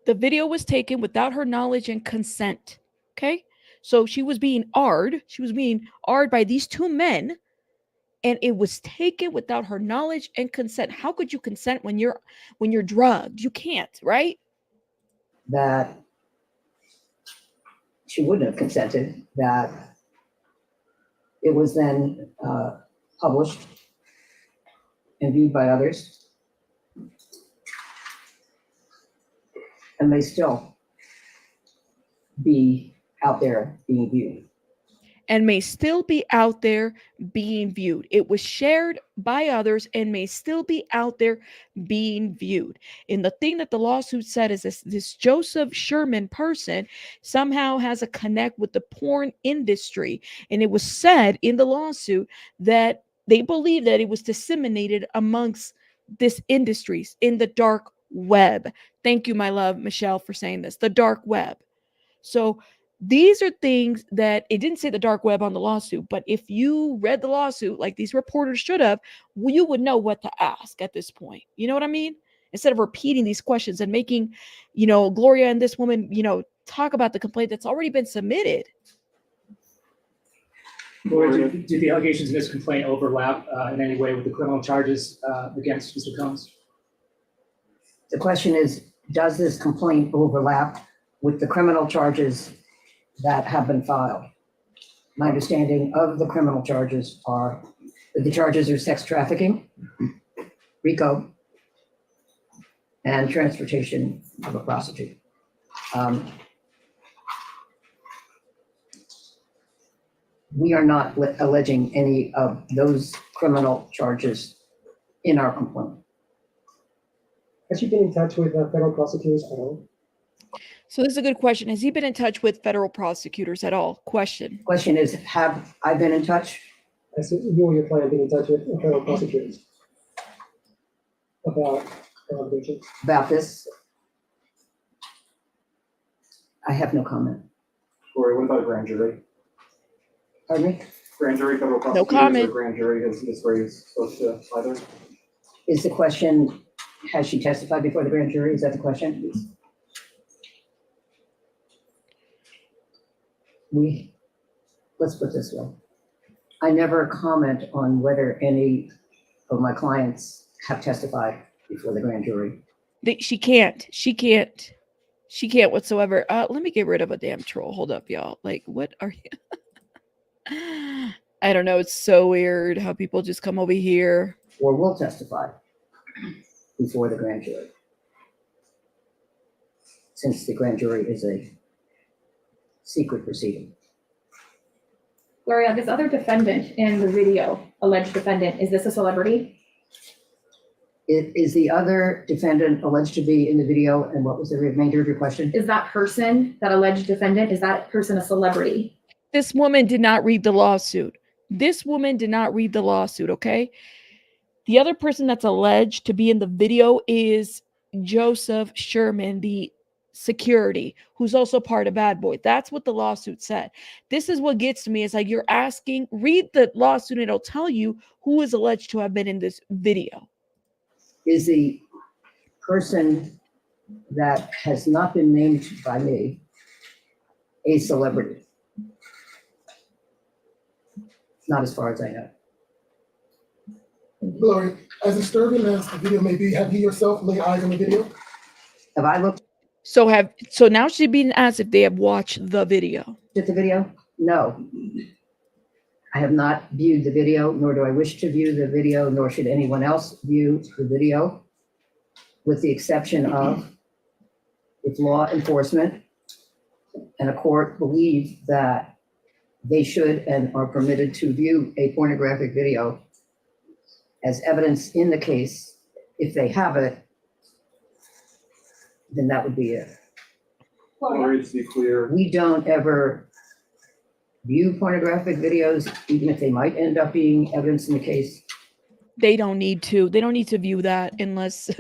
The video was taken without her knowledge and consent. Okay. So she was being AR'd. She was being AR'd by these two men, and it was taken without her knowledge and consent. How could you consent when you're drugged? You can't, right? That she wouldn't have consented, that it was then published and viewed by others, and may still be out there being viewed. And may still be out there being viewed. It was shared by others and may still be out there being viewed. And the thing that the lawsuit said is this Joseph Sherman person somehow has a connect with the porn industry. And it was said in the lawsuit that they believe that it was disseminated amongst this industries in the dark web. Thank you, my love, Michelle, for saying this. The dark web. So these are things that it didn't say the dark web on the lawsuit, but if you read the lawsuit like these reporters should have, you would know what to ask at this point. You know what I mean? Instead of repeating these questions and making, Gloria and this woman, talk about the complaint that's already been submitted. Gloria, do the allegations in this complaint overlap in any way with the criminal charges against Mr. Combs? The question is, does this complaint overlap with the criminal charges that have been filed? My understanding of the criminal charges are that the charges are sex trafficking, RICO, and transportation of a prostitute. We are not alleging any of those criminal charges in our complaint. Has she been in touch with federal prosecutors at all? So this is a good question. Has he been in touch with federal prosecutors at all? Question is, have I been in touch? Has you or your client been in touch with federal prosecutors about allegations? About this? I have no comment. Gloria, what about a grand jury? Pardon me? Grand jury, federal prosecutors, comment. or grand jury has Ms. Graves supposed to either? Is the question, has she testified before the grand jury? Is that the question? Let's put it this way. I never comment on whether any of my clients have testified before the grand jury. She can't whatsoever. Let me get rid of a damn troll. Hold up, y'all. Like, what are you? I don't know. It's so weird how people just come over here. Or will testify before the grand jury, since the grand jury is a secret proceeding. Gloria, this other defendant in the video, alleged defendant, is this a celebrity? Is the other defendant alleged to be in the video, and what was the remainder of your question? Is that person, that alleged defendant, is that person a celebrity? This woman did not read the lawsuit. Okay? The other person that's alleged to be in the video is Joseph Sherman, the security, who's also part of Bad Boy. That's what the lawsuit said. This is what gets to me. It's like you're asking, read the lawsuit and it'll tell you who is alleged to have been in this video. Is the person that has not been named by me a celebrity? Not as far as I know. Gloria, as disturbing as the video may be, have you yourself laid eyes on the video? Have I looked So now she's being asked if they have watched the video. at the video? No. I have not viewed the video, nor do I wish to view the video, nor should anyone else view the video, with the exception of if law enforcement and a court believe that they should and are permitted to view a pornographic video as evidence in the case. If they have it, then that would be it. Gloria, to be clear, We don't ever view pornographic videos, even if they might end up being evidence in the case. They don't need to. They don't need to view that unless,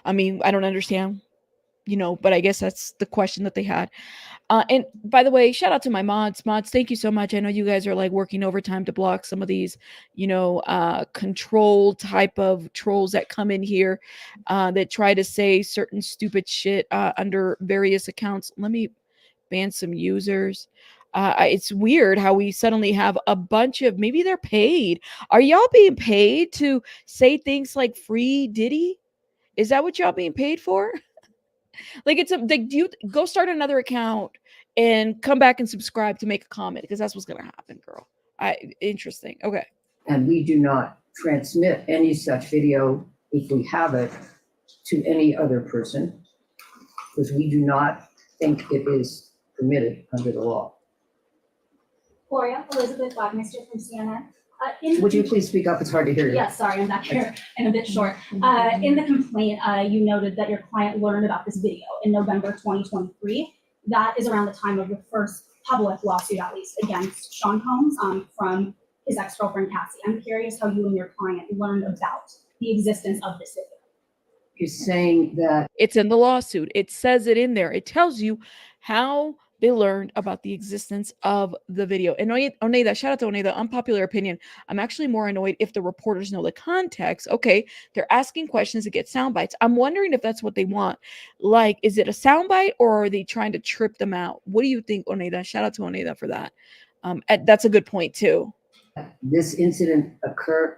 I don't understand. but I guess that's the question that they had. And by the way, shout out to my mods. Mods, thank you so much. I know you guys are like working overtime to block some of these, control type of trolls that come in here that try to say certain stupid shit under various accounts. Let me ban some users. It's weird how we suddenly have a bunch of, maybe they're paid. Are y'all being paid to say things like free Diddy? Is that what y'all being paid for? Like, you go start another account and come back and subscribe to make a comment, because that's what's gonna happen, girl. Interesting. Okay. And we do not transmit any such video, if we have it, to any other person, because we do not think it is permitted under the law. Gloria, Elizabeth Wagmeister from CNN. Would you please speak up? It's hard to hear you. Yeah, sorry, I'm back here and a bit short. In the complaint, you noted that your client learned about this video in November 2023. That is around the time of the first public lawsuit, at least, against Sean Combs from his ex-girlfriend, Cassie. I'm curious how you and your client learned about the existence of this video. You're saying that It's in the lawsuit. It says it in there. It tells you how they learned about the existence of the video. And Oneida, shout out to Oneida, unpopular opinion. I'm actually more annoyed if the reporters know the context. Okay, they're asking questions to get sound bites. I'm wondering if that's what they want. Like, is it a sound bite, or are they trying to trip them out? What do you think, Oneida? Shout out to Oneida for that. That's a good point too. this incident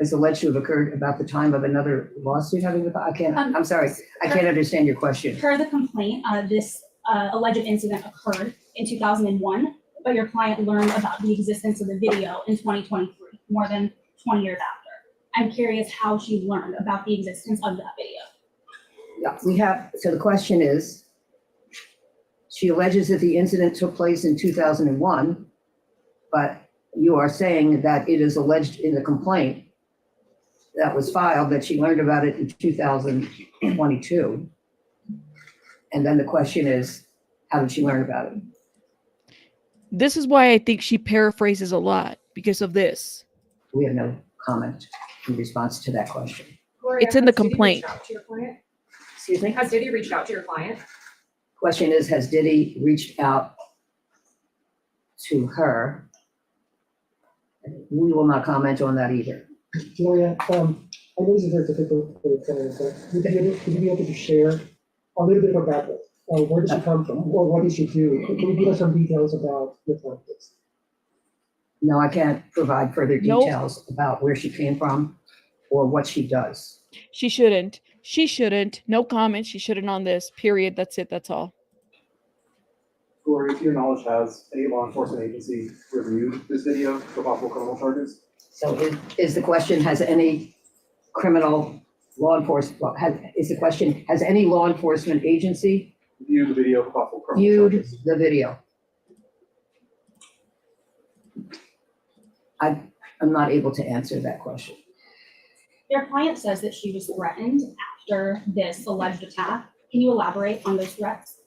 is alleged to have occurred about the time of another lawsuit having been, I'm sorry, I can't understand your question. Per the complaint, this alleged incident occurred in 2001, but your client learned about the existence of the video in 2023, more than 20 years after. I'm curious how she learned about the existence of that video. Yeah, so the question is, she alleges that the incident took place in 2001, but you are saying that it is alleged in the complaint that was filed that she learned about it in 2022. And then the question is, how did she learn about it? This is why I think she paraphrases a lot, because of this. We have no comment in response to that question. Gloria, It's in the has Diddy complaint. reached out to your client? Excuse me? Has Diddy reached out to your client? Question is, has Diddy reached out to her? We will not comment on that either. Gloria, I know this is very difficult for the client, but would you be able to share a little bit of her background? Where did she come from, or what did she do? Can you give us some details about your client, please? No, I can't provide further Nope. details about where she came from or what she does. She shouldn't. She shouldn't. No comment. She shouldn't on this. Period. That's it. That's all. Gloria, to your knowledge, has any law enforcement agency reviewed this video for possible criminal charges? So is the question, has any has any law enforcement agency Viewed the video for possible criminal viewed charges? the video? I'm not able to answer that question. Your client says that she was threatened after this alleged attack. Can you elaborate on those threats?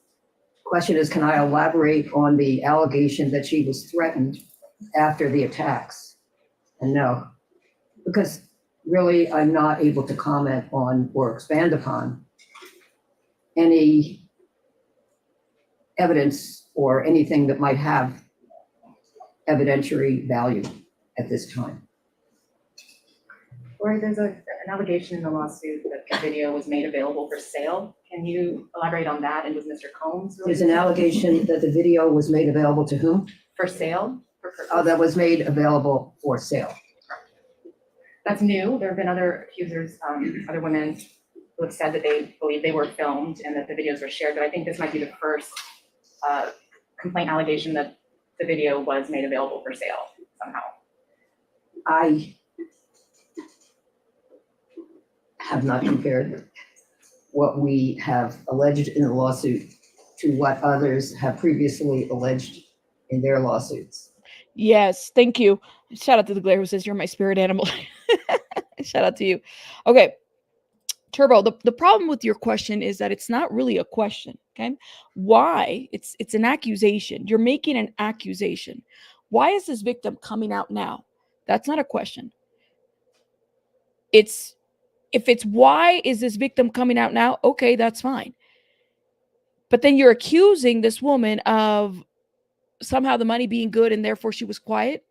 Question is, can I elaborate on the allegation that she was threatened after the attacks? And no, because really I'm not able to comment on or expand upon any evidence or anything that might have evidentiary value at this time. Or there's an allegation in the lawsuit that the video was made available for sale. Can you elaborate on that? And was Mr. Combs? There's an allegation that the video was made available to whom? For sale? For purpose? That was made available for sale. That's new. There have been other accusers, other women who have said that they believe they were filmed and that the videos were shared, but I think this might be the first complaint allegation that the video was made available for sale somehow. I have not compared what we have alleged in the lawsuit to what others have previously alleged in their lawsuits. Yes, thank you. Shout out to the Glare who says you're my spirit animal. Shout out to you. Okay, Turbo, the problem with your question is that it's not really a question, okay? Why? It's an accusation. You're making an accusation. Why is this victim coming out now? That's not a question. If it's why is this victim coming out now, okay, that's fine. But then you're accusing this woman of somehow the money being good and therefore she was quiet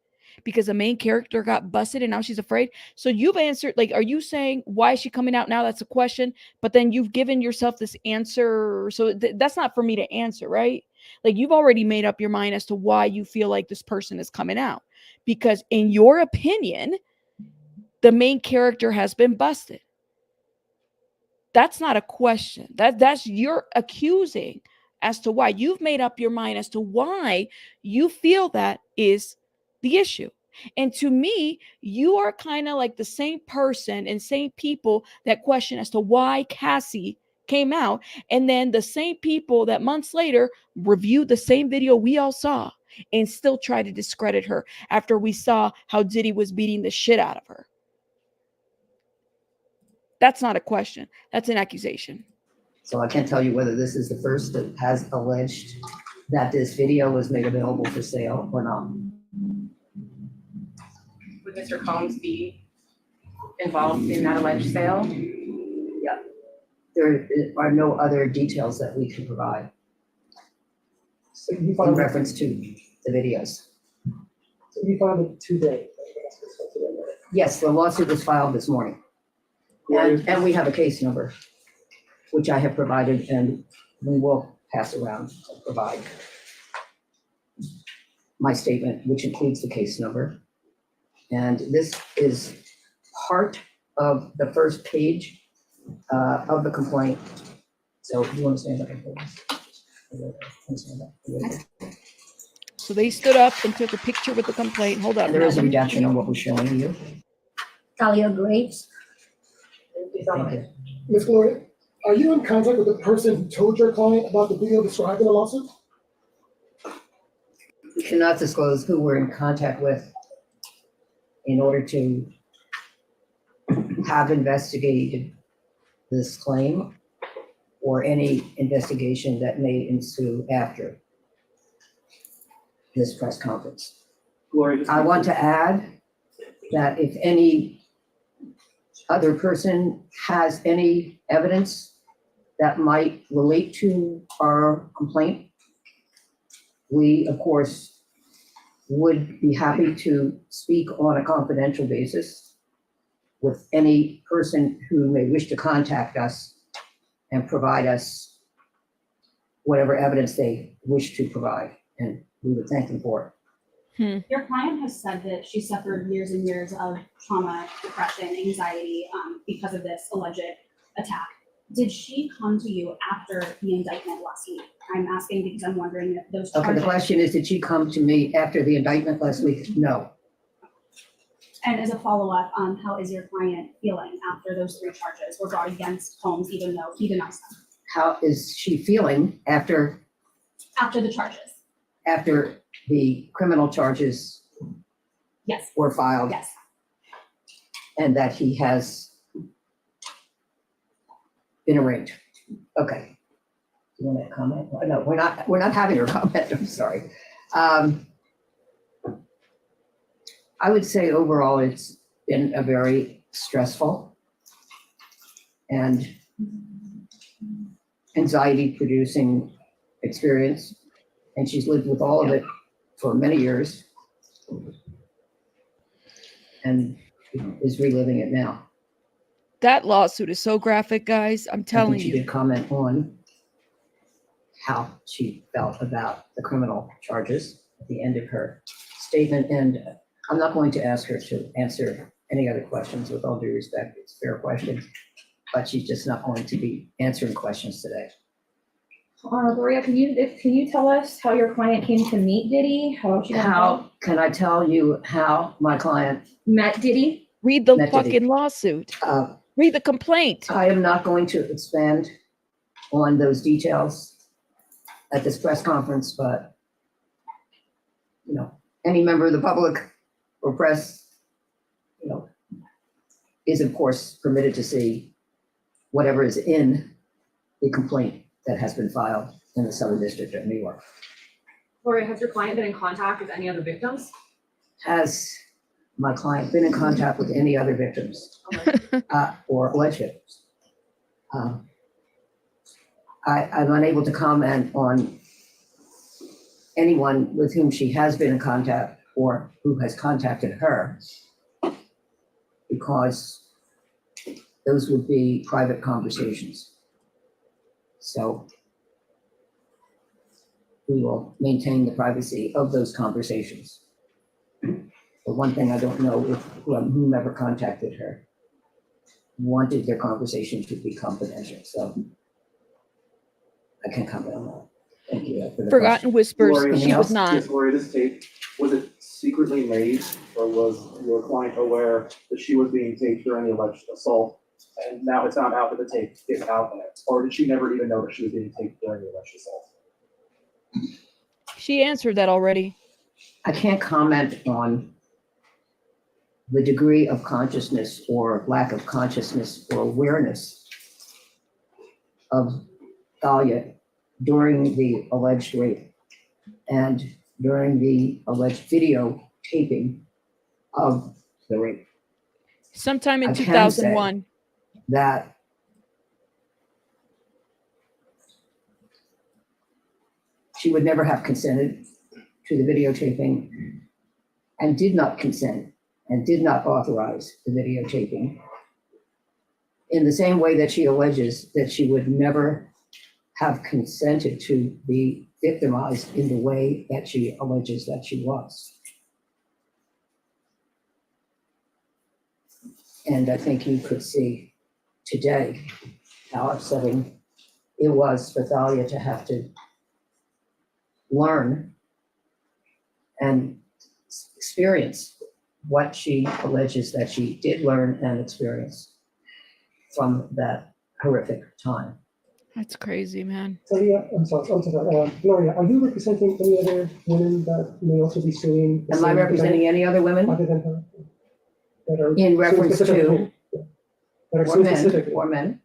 because the main character got busted and now she's afraid. So you've answered, like, are you saying why is she coming out now? That's a question. But then you've given yourself this answer. So that's not for me to answer, right? Like, you've already made up your mind as to why you feel like this person is coming out. Because in your opinion, the main character has been busted. That's not a question. That's you're accusing as to why. You've made up your mind as to why you feel that is the issue. And to me, you are kind of like the same person and same people that question as to why Cassie came out. And then the same people that months later reviewed the same video we all saw and still try to discredit her after we saw how Diddy was beating the shit out of her. That's not a question. That's an accusation. So I can't tell you whether this is the first that has alleged that this video was made available for sale or not. Would Mr. Combs be involved in that alleged sale? Yeah. There are no other details that we can provide So you in filed, reference to the videos. so you filed it today. Yes, the lawsuit was filed this morning. And we have a case number, which I have provided, and we will pass around and provide my statement, which includes the case number. And this is part of the first page of the complaint. So you want to stand up? So they stood up and took a picture with the complaint. Hold up. And there now, is a let me- redaction on what we're showing you. Thalia Graves. Thank you. Ms. Gloria, are you in contact with the person who told your client about the video described in the lawsuit? We cannot disclose who we're in contact with in order to have investigated this claim or any investigation that may ensue after this press conference. Gloria, just- I want to add that if any other person has any evidence that might relate to our complaint, we, of course, would be happy to speak on a confidential basis with any person who may wish to contact us and provide us whatever evidence they wish to provide, and we would thank them for it. Your client has said that she suffered years and years of trauma, depression, anxiety because of this alleged attack. Did she come to you after the indictment last week? I'm asking because I'm wondering if those Okay, charges. the question is, did she come to me after the indictment last week? No. And as a follow-up, how is your client feeling after those 3 charges were brought against Combs, even though he denies them? How is she feeling after After the charges? the criminal charges Yes, were filed yes. and that he has been arraigned? Okay. You want to comment? No, we're not having her comment. I'm sorry. I would say overall, it's been a very stressful and anxiety-producing experience, and she's lived with all of it for many years and is reliving it now. That lawsuit is so graphic, guys. I'm I telling think she you. did comment on how she felt about the criminal charges at the end of her statement, and I'm not going to ask her to answer any other questions, with all due respect. It's fair questions, but she's just not going to be answering questions today. Gloria, can you tell us how your client came to meet Diddy? How she got involved? How can I tell you how my client Met Diddy? Read the Met Diddy. fucking lawsuit. uh, Read the complaint. I am not going to expand on those details at this press conference, but, you know, any member of the public or press, you know, is of course permitted to see whatever is in the complaint that has been filed in the Southern District of New York. Gloria, has your client been in contact with any other victims? Has my client been in contact with any other victims or alleged victims? I'm unable to comment on anyone with whom she has been in contact or who has contacted her, because those would be private conversations. So we will maintain the privacy of those conversations. The one thing I don't know if whomever contacted her wanted their conversation to be confidential, so I can't comment on that. Thank you for the Forgotten question. Whispers, Gloria, she was not. Yes, Gloria, this tape, was it secretly made, or was your client aware that she was being taped during the alleged assault, and now it's found out that the tape is out there? Or did she never even know that she was being taped during the alleged assault? She answered that already. I can't comment on the degree of consciousness or lack of consciousness or awareness of Thalia during the alleged rape and during the alleged video taping of the rape. Sometime in I can 2001. That she would never have consented to the videotaping and did not consent and did not authorize the videotaping, in the same way that she alleges that she would never have consented to be victimized in the way that she alleges that she was. And I think you could see today how upsetting it was for Thalia to have to learn and experience what she alleges that she did learn and experience from that horrific time. That's crazy, man. Thalia, I'm sorry, Gloria, are you representing any other women that may also be suing? Am I representing any other women? Other than her? That are In reference suing specifically- to, That are or suing men, specifically? or men,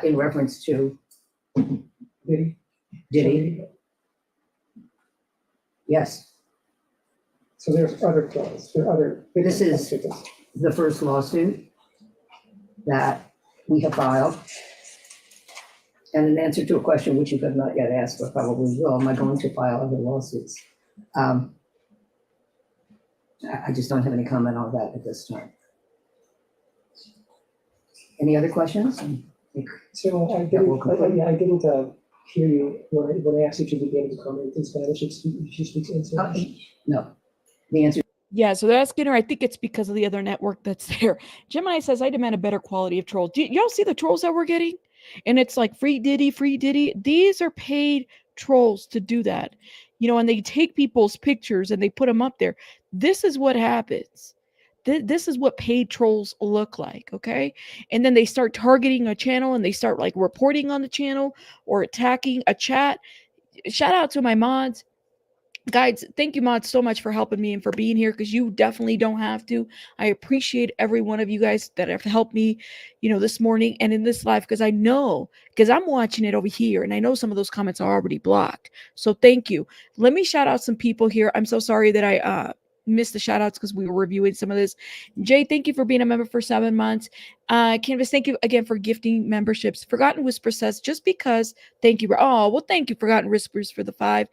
in reference to Diddy? Diddy? Yes, So there's other clauses, there are other. This is- the first lawsuit that we have filed. And in answer to a question which you have not yet asked, but probably will, am I going to file other lawsuits? I just don't have any comment on that at this time. Any other questions? So I That will conclude. didn't, I didn't hear you when I asked if you would be able to comment in Spanish, if you speak in Spanish. No, the answer. Yeah, so they're asking her. I think it's because of the other network that's there. Gemini says, I demand a better quality of trolls. Y'all see the trolls that we're getting? And it's like free Diddy, free Diddy. These are paid trolls to do that. You know, and they take people's pictures and they put them up there. This is what happens. This is what paid trolls look like, okay? And then they start targeting a channel and they start like reporting on the channel or attacking a chat. Shout out to my mods. Guys, thank you, mods, so much for helping me and for being here, because you definitely don't have to. I appreciate every one of you guys that have helped me, you know, this morning and in this live, because I know, because I'm watching it over here, and I know some of those comments are already blocked. So thank you. Let me shout out some people here. I'm so sorry that I missed the shout outs because we were reviewing some of this. Jay, thank you for being a member for 7 months. Canvas, thank you again for gifting memberships. Forgotten Whisper says, just because, thank you. Oh, well, thank you, Forgotten Whispers, for the 5.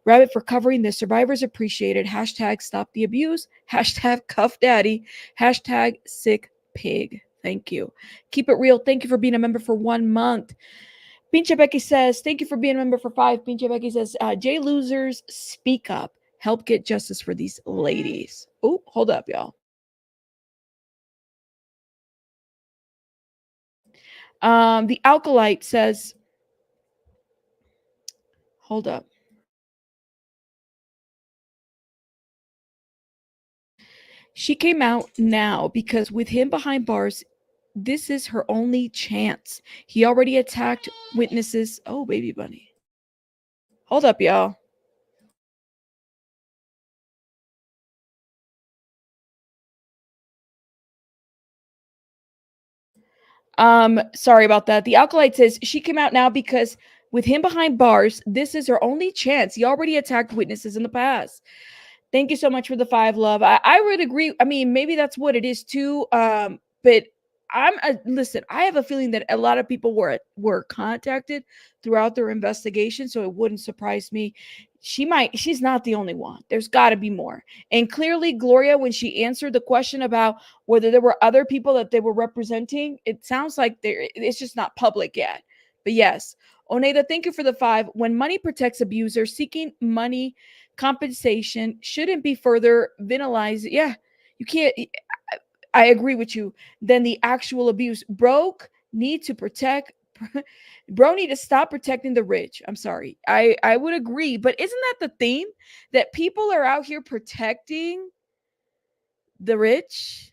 Rabbit for covering the survivors appreciated. Hashtag stop the abuse. Hashtag cuff daddy. Hashtag sick pig. Thank you. Keep it real. Thank you for being a member for 1 month. Pinche Becky says, thank you for being a member for 5. Pinche Becky says, J losers, speak up. Help get justice for these ladies. Oh, hold up, y'all. The Alkalite says, hold up. She came out now because with him behind bars, this is her only chance. He already attacked witnesses. Oh, baby bunny. Hold up, y'all. Sorry about that. The Alkalite says she came out now because with him behind bars, this is her only chance. He already attacked witnesses in the past. Thank you so much for the 5, love. I would agree. I mean, maybe that's what it is too. But listen, I have a feeling that a lot of people were contacted throughout their investigation, so it wouldn't surprise me. She's not the only one. There's got to be more. And clearly, Gloria, when she answered the question about whether there were other people that they were representing, it sounds like it's just not public yet. But yes, Oneida, thank you for the 5. When money protects abusers, seeking money compensation shouldn't be further penalized. Yeah, you can't. I agree with you. Than the actual abuse. Bro need to stop protecting the rich. I'm sorry. I would agree. But isn't that the theme? That people are out here protecting the rich?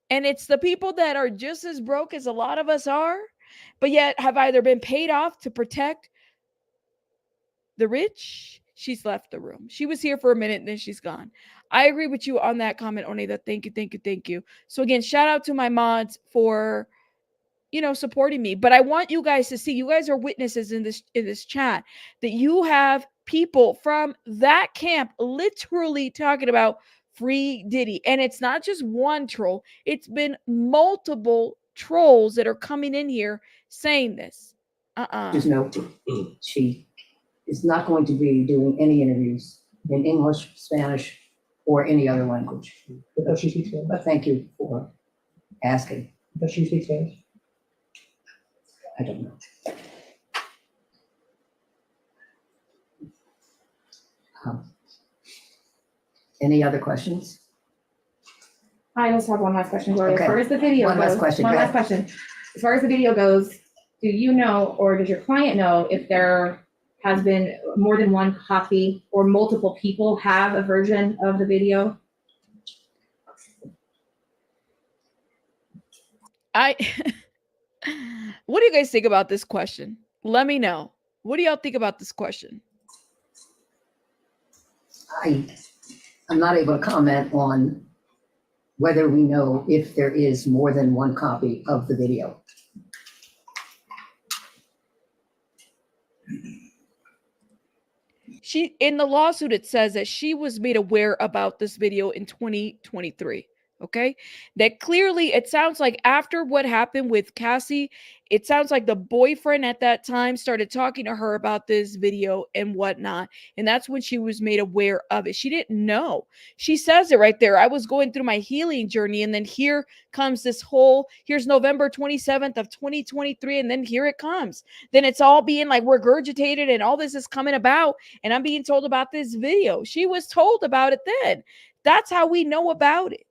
And it's the people that are just as broke as a lot of us are, but yet have either been paid off to protect the rich. She's left the room. She was here for a minute and then she's gone. I agree with you on that comment, Oneida. Thank you, thank you, thank you. So again, shout out to my mods for, supporting me. But I want you guys to see, you guys are witnesses in this chat, that you have people from that camp literally talking about free Diddy. And it's not just one troll. It's been multiple trolls that are coming in here saying this. Just note, she is not going to be doing any interviews in English, Spanish, or any other language. Does she speak Spanish? But thank you for asking. Does she speak Spanish? I don't know. Any other questions? I just have one last question, Gloria. Okay. As far as the video One last goes, question, one go last ahead. question. As far as the video goes, do you know, or does your client know, if there has been more than one copy or multiple people have a version of the video? What do you guys think about this question? Let me know. What do y'all think about this question? I'm not able to comment on whether we know if there is more than one copy of the video. In the lawsuit, it says that she was made aware about this video in 2023. Okay. That clearly, it sounds like after what happened with Cassie, it sounds like the boyfriend at that time started talking to her about this video and whatnot. And that's when she was made aware of it. She didn't know. She says it right there. I was going through my healing journey. And then here comes here's November 27th of 2023. And then here it comes. Then it's all being like regurgitated and all this is coming about. And I'm being told about this video. She was told about it then. That's how we know about it.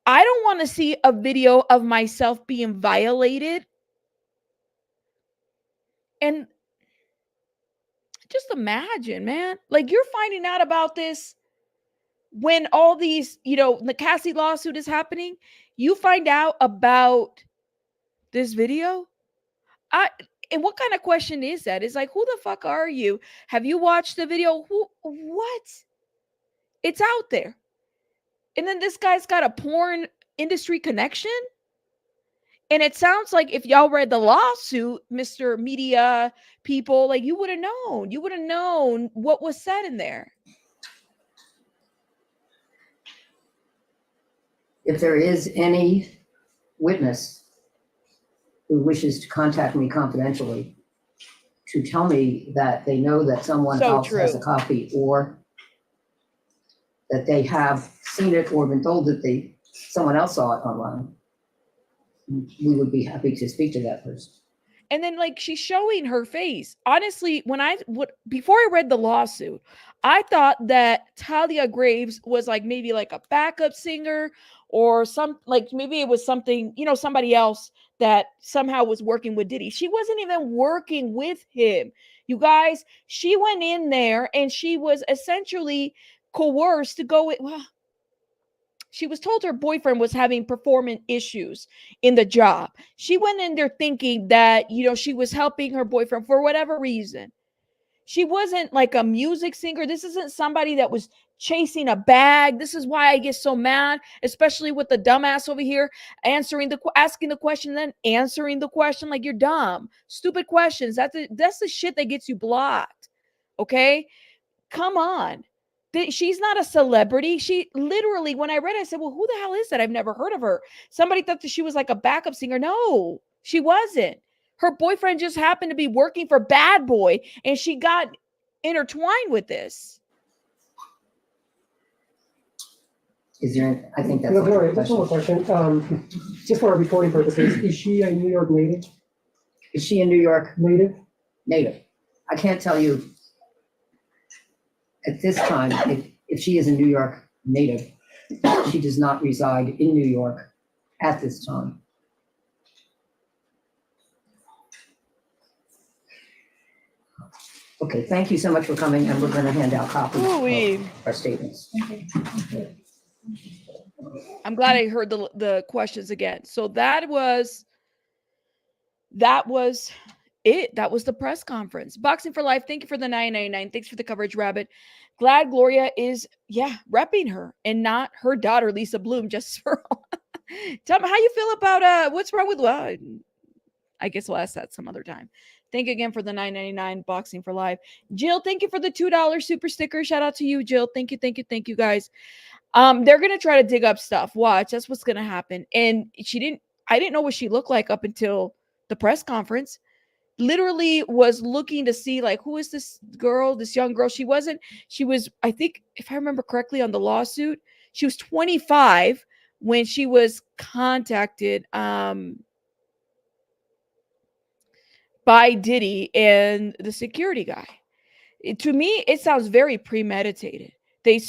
I don't want to see a video of myself being violated. And just imagine, man, like you're finding out about this when all these, the Cassie lawsuit is happening. You find out about this video. And what kind of question is that? It's like, who the fuck are you? Have you watched the video? What? It's out there. And then this guy's got a porn industry connection. And it sounds like if y'all read the lawsuit, Mr. Media people, like you would have known. You would have known what was said in there. If there is any witness who wishes to contact me confidentially to tell me that they know that someone else has a copy, or that they have seen it or been told that someone else saw it online, we would be happy to speak to that person. And then like she's showing her face. Honestly, before I read the lawsuit, I thought that Thalia Graves was like maybe like a backup singer or maybe it was something, somebody else that somehow was working with Diddy. She wasn't even working with him. You guys, she went in there and she was essentially coerced to go with, she was told her boyfriend was having performance issues in the job. She went in there thinking that, she was helping her boyfriend for whatever reason. She wasn't like a music singer. This isn't somebody that was chasing a bag. This is why I get so mad, especially with the dumbass over here asking the question, then answering the question like you're dumb. Stupid questions. That's the shit that gets you blocked. Okay? Come on. she's not a celebrity. She literally, when I read it, I said, well, who the hell is that? I've never heard of her. Somebody thought that she was like a backup singer. No, she wasn't. Her boyfriend just happened to be working for Bad Boy, and she got intertwined with this. Is there, I think that's. No, Gloria, just one more question. Just for our reporting purposes, is she a New York native? Is she a New York Native? native? I can't tell you at this time if she is a New York native. She does not reside in New York at this time. Okay, thank you so much for coming, and we're going to hand out copies of our statements. I'm glad I heard the questions again. So that was it. That was the press conference. Boxing for Life, thank you for the $9.99. Thanks for the coverage, Rabbit. Glad Gloria is, repping her and not her daughter, Lisa Bloom, just for tell me how you feel about what's wrong with, well, I guess we'll ask that some other time. Thank you again for the $9.99 Boxing for Life. Jill, thank you for the $2 super sticker. Shout out to you, Jill. Thank you, guys. They're gonna try to dig up stuff. Watch, that's what's gonna happen. And I didn't know what she looked like up until the press conference. Literally was looking to see, like, who is this girl, this young girl? She was, I think, if I remember correctly, on the lawsuit, she was 25 when she was contacted by Diddy and the security guy. To me, it sounds very premeditated. They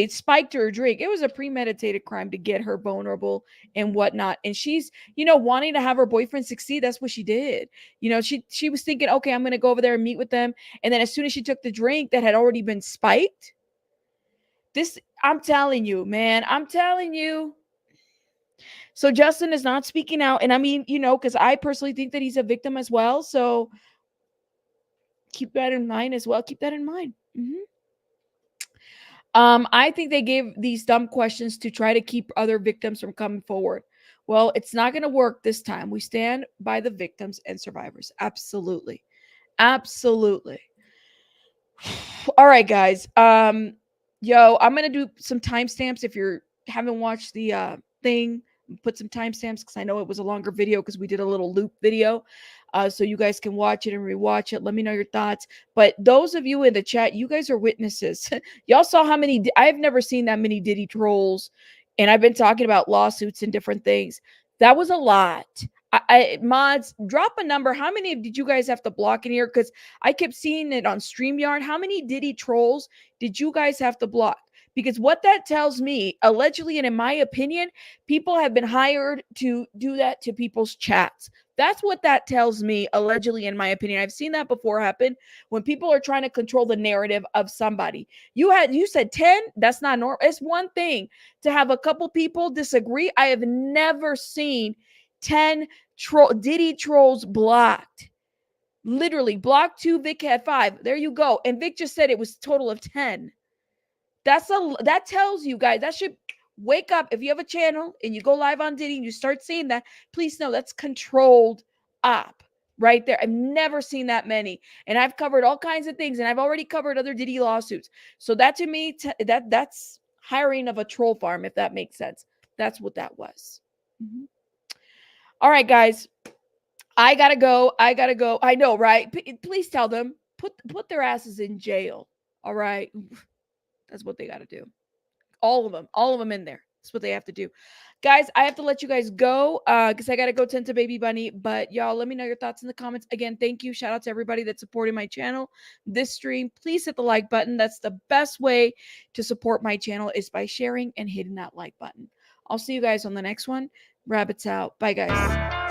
spiked her drink. It was a premeditated crime to get her vulnerable and whatnot. And she's, wanting to have her boyfriend succeed. That's what she did. She was thinking, okay, I'm going to go over there and meet with them. And then as soon as she took the drink that had already been spiked, I'm telling you, man, I'm telling you. So Justin is not speaking out. And I mean, because I personally think that he's a victim as well. So keep that in mind as well. Keep that in mind. I think they gave these dumb questions to try to keep other victims from coming forward. Well, it's not going to work this time. We stand by the victims and survivors. Absolutely. Absolutely. All right, guys. I'm going to do some timestamps. If you haven't watched the thing, put some timestamps because I know it was a longer video because we did a little loop video. So you guys can watch it and rewatch it. Let me know your thoughts. But those of you in the chat, you guys are witnesses. Y'all saw how many, I've never seen that many Diddy trolls. And I've been talking about lawsuits and different things. That was a lot. Mods, drop a number. How many did you guys have to block in here? Because I kept seeing it on StreamYard. How many Diddy trolls did you guys have to block? Because what that tells me, allegedly, and in my opinion, people have been hired to do that to people's chats. That's what that tells me, allegedly, in my opinion. I've seen that before happen when people are trying to control the narrative of somebody. You said 10? That's not normal. It's one thing to have a couple people disagree. I have never seen 10 Diddy trolls blocked. Literally, blocked 2, Vic had 5. There you go. And Vic just said it was a total of 10. That tells you guys, that should wake up. If you have a channel and you go live on Diddy and you start seeing that, please know that's controlled up right there. I've never seen that many. And I've covered all kinds of things, and I've already covered other Diddy lawsuits. So that to me, that's hiring of a troll farm, if that makes sense. That's what that was. All right, guys. I gotta go. I know, right? Please tell them, put their asses in jail. All right. That's what they got to do. All of them in there. That's what they have to do. Guys, I have to let you guys go because I got to go tend to baby bunny. But y'all, let me know your thoughts in the comments. Again, thank you. Shout out to everybody that's supporting my channel, this stream. Please hit the like button. That's the best way to support my channel is by sharing and hitting that like button. I'll see you guys on the next one. Rabbits out. Bye, guys.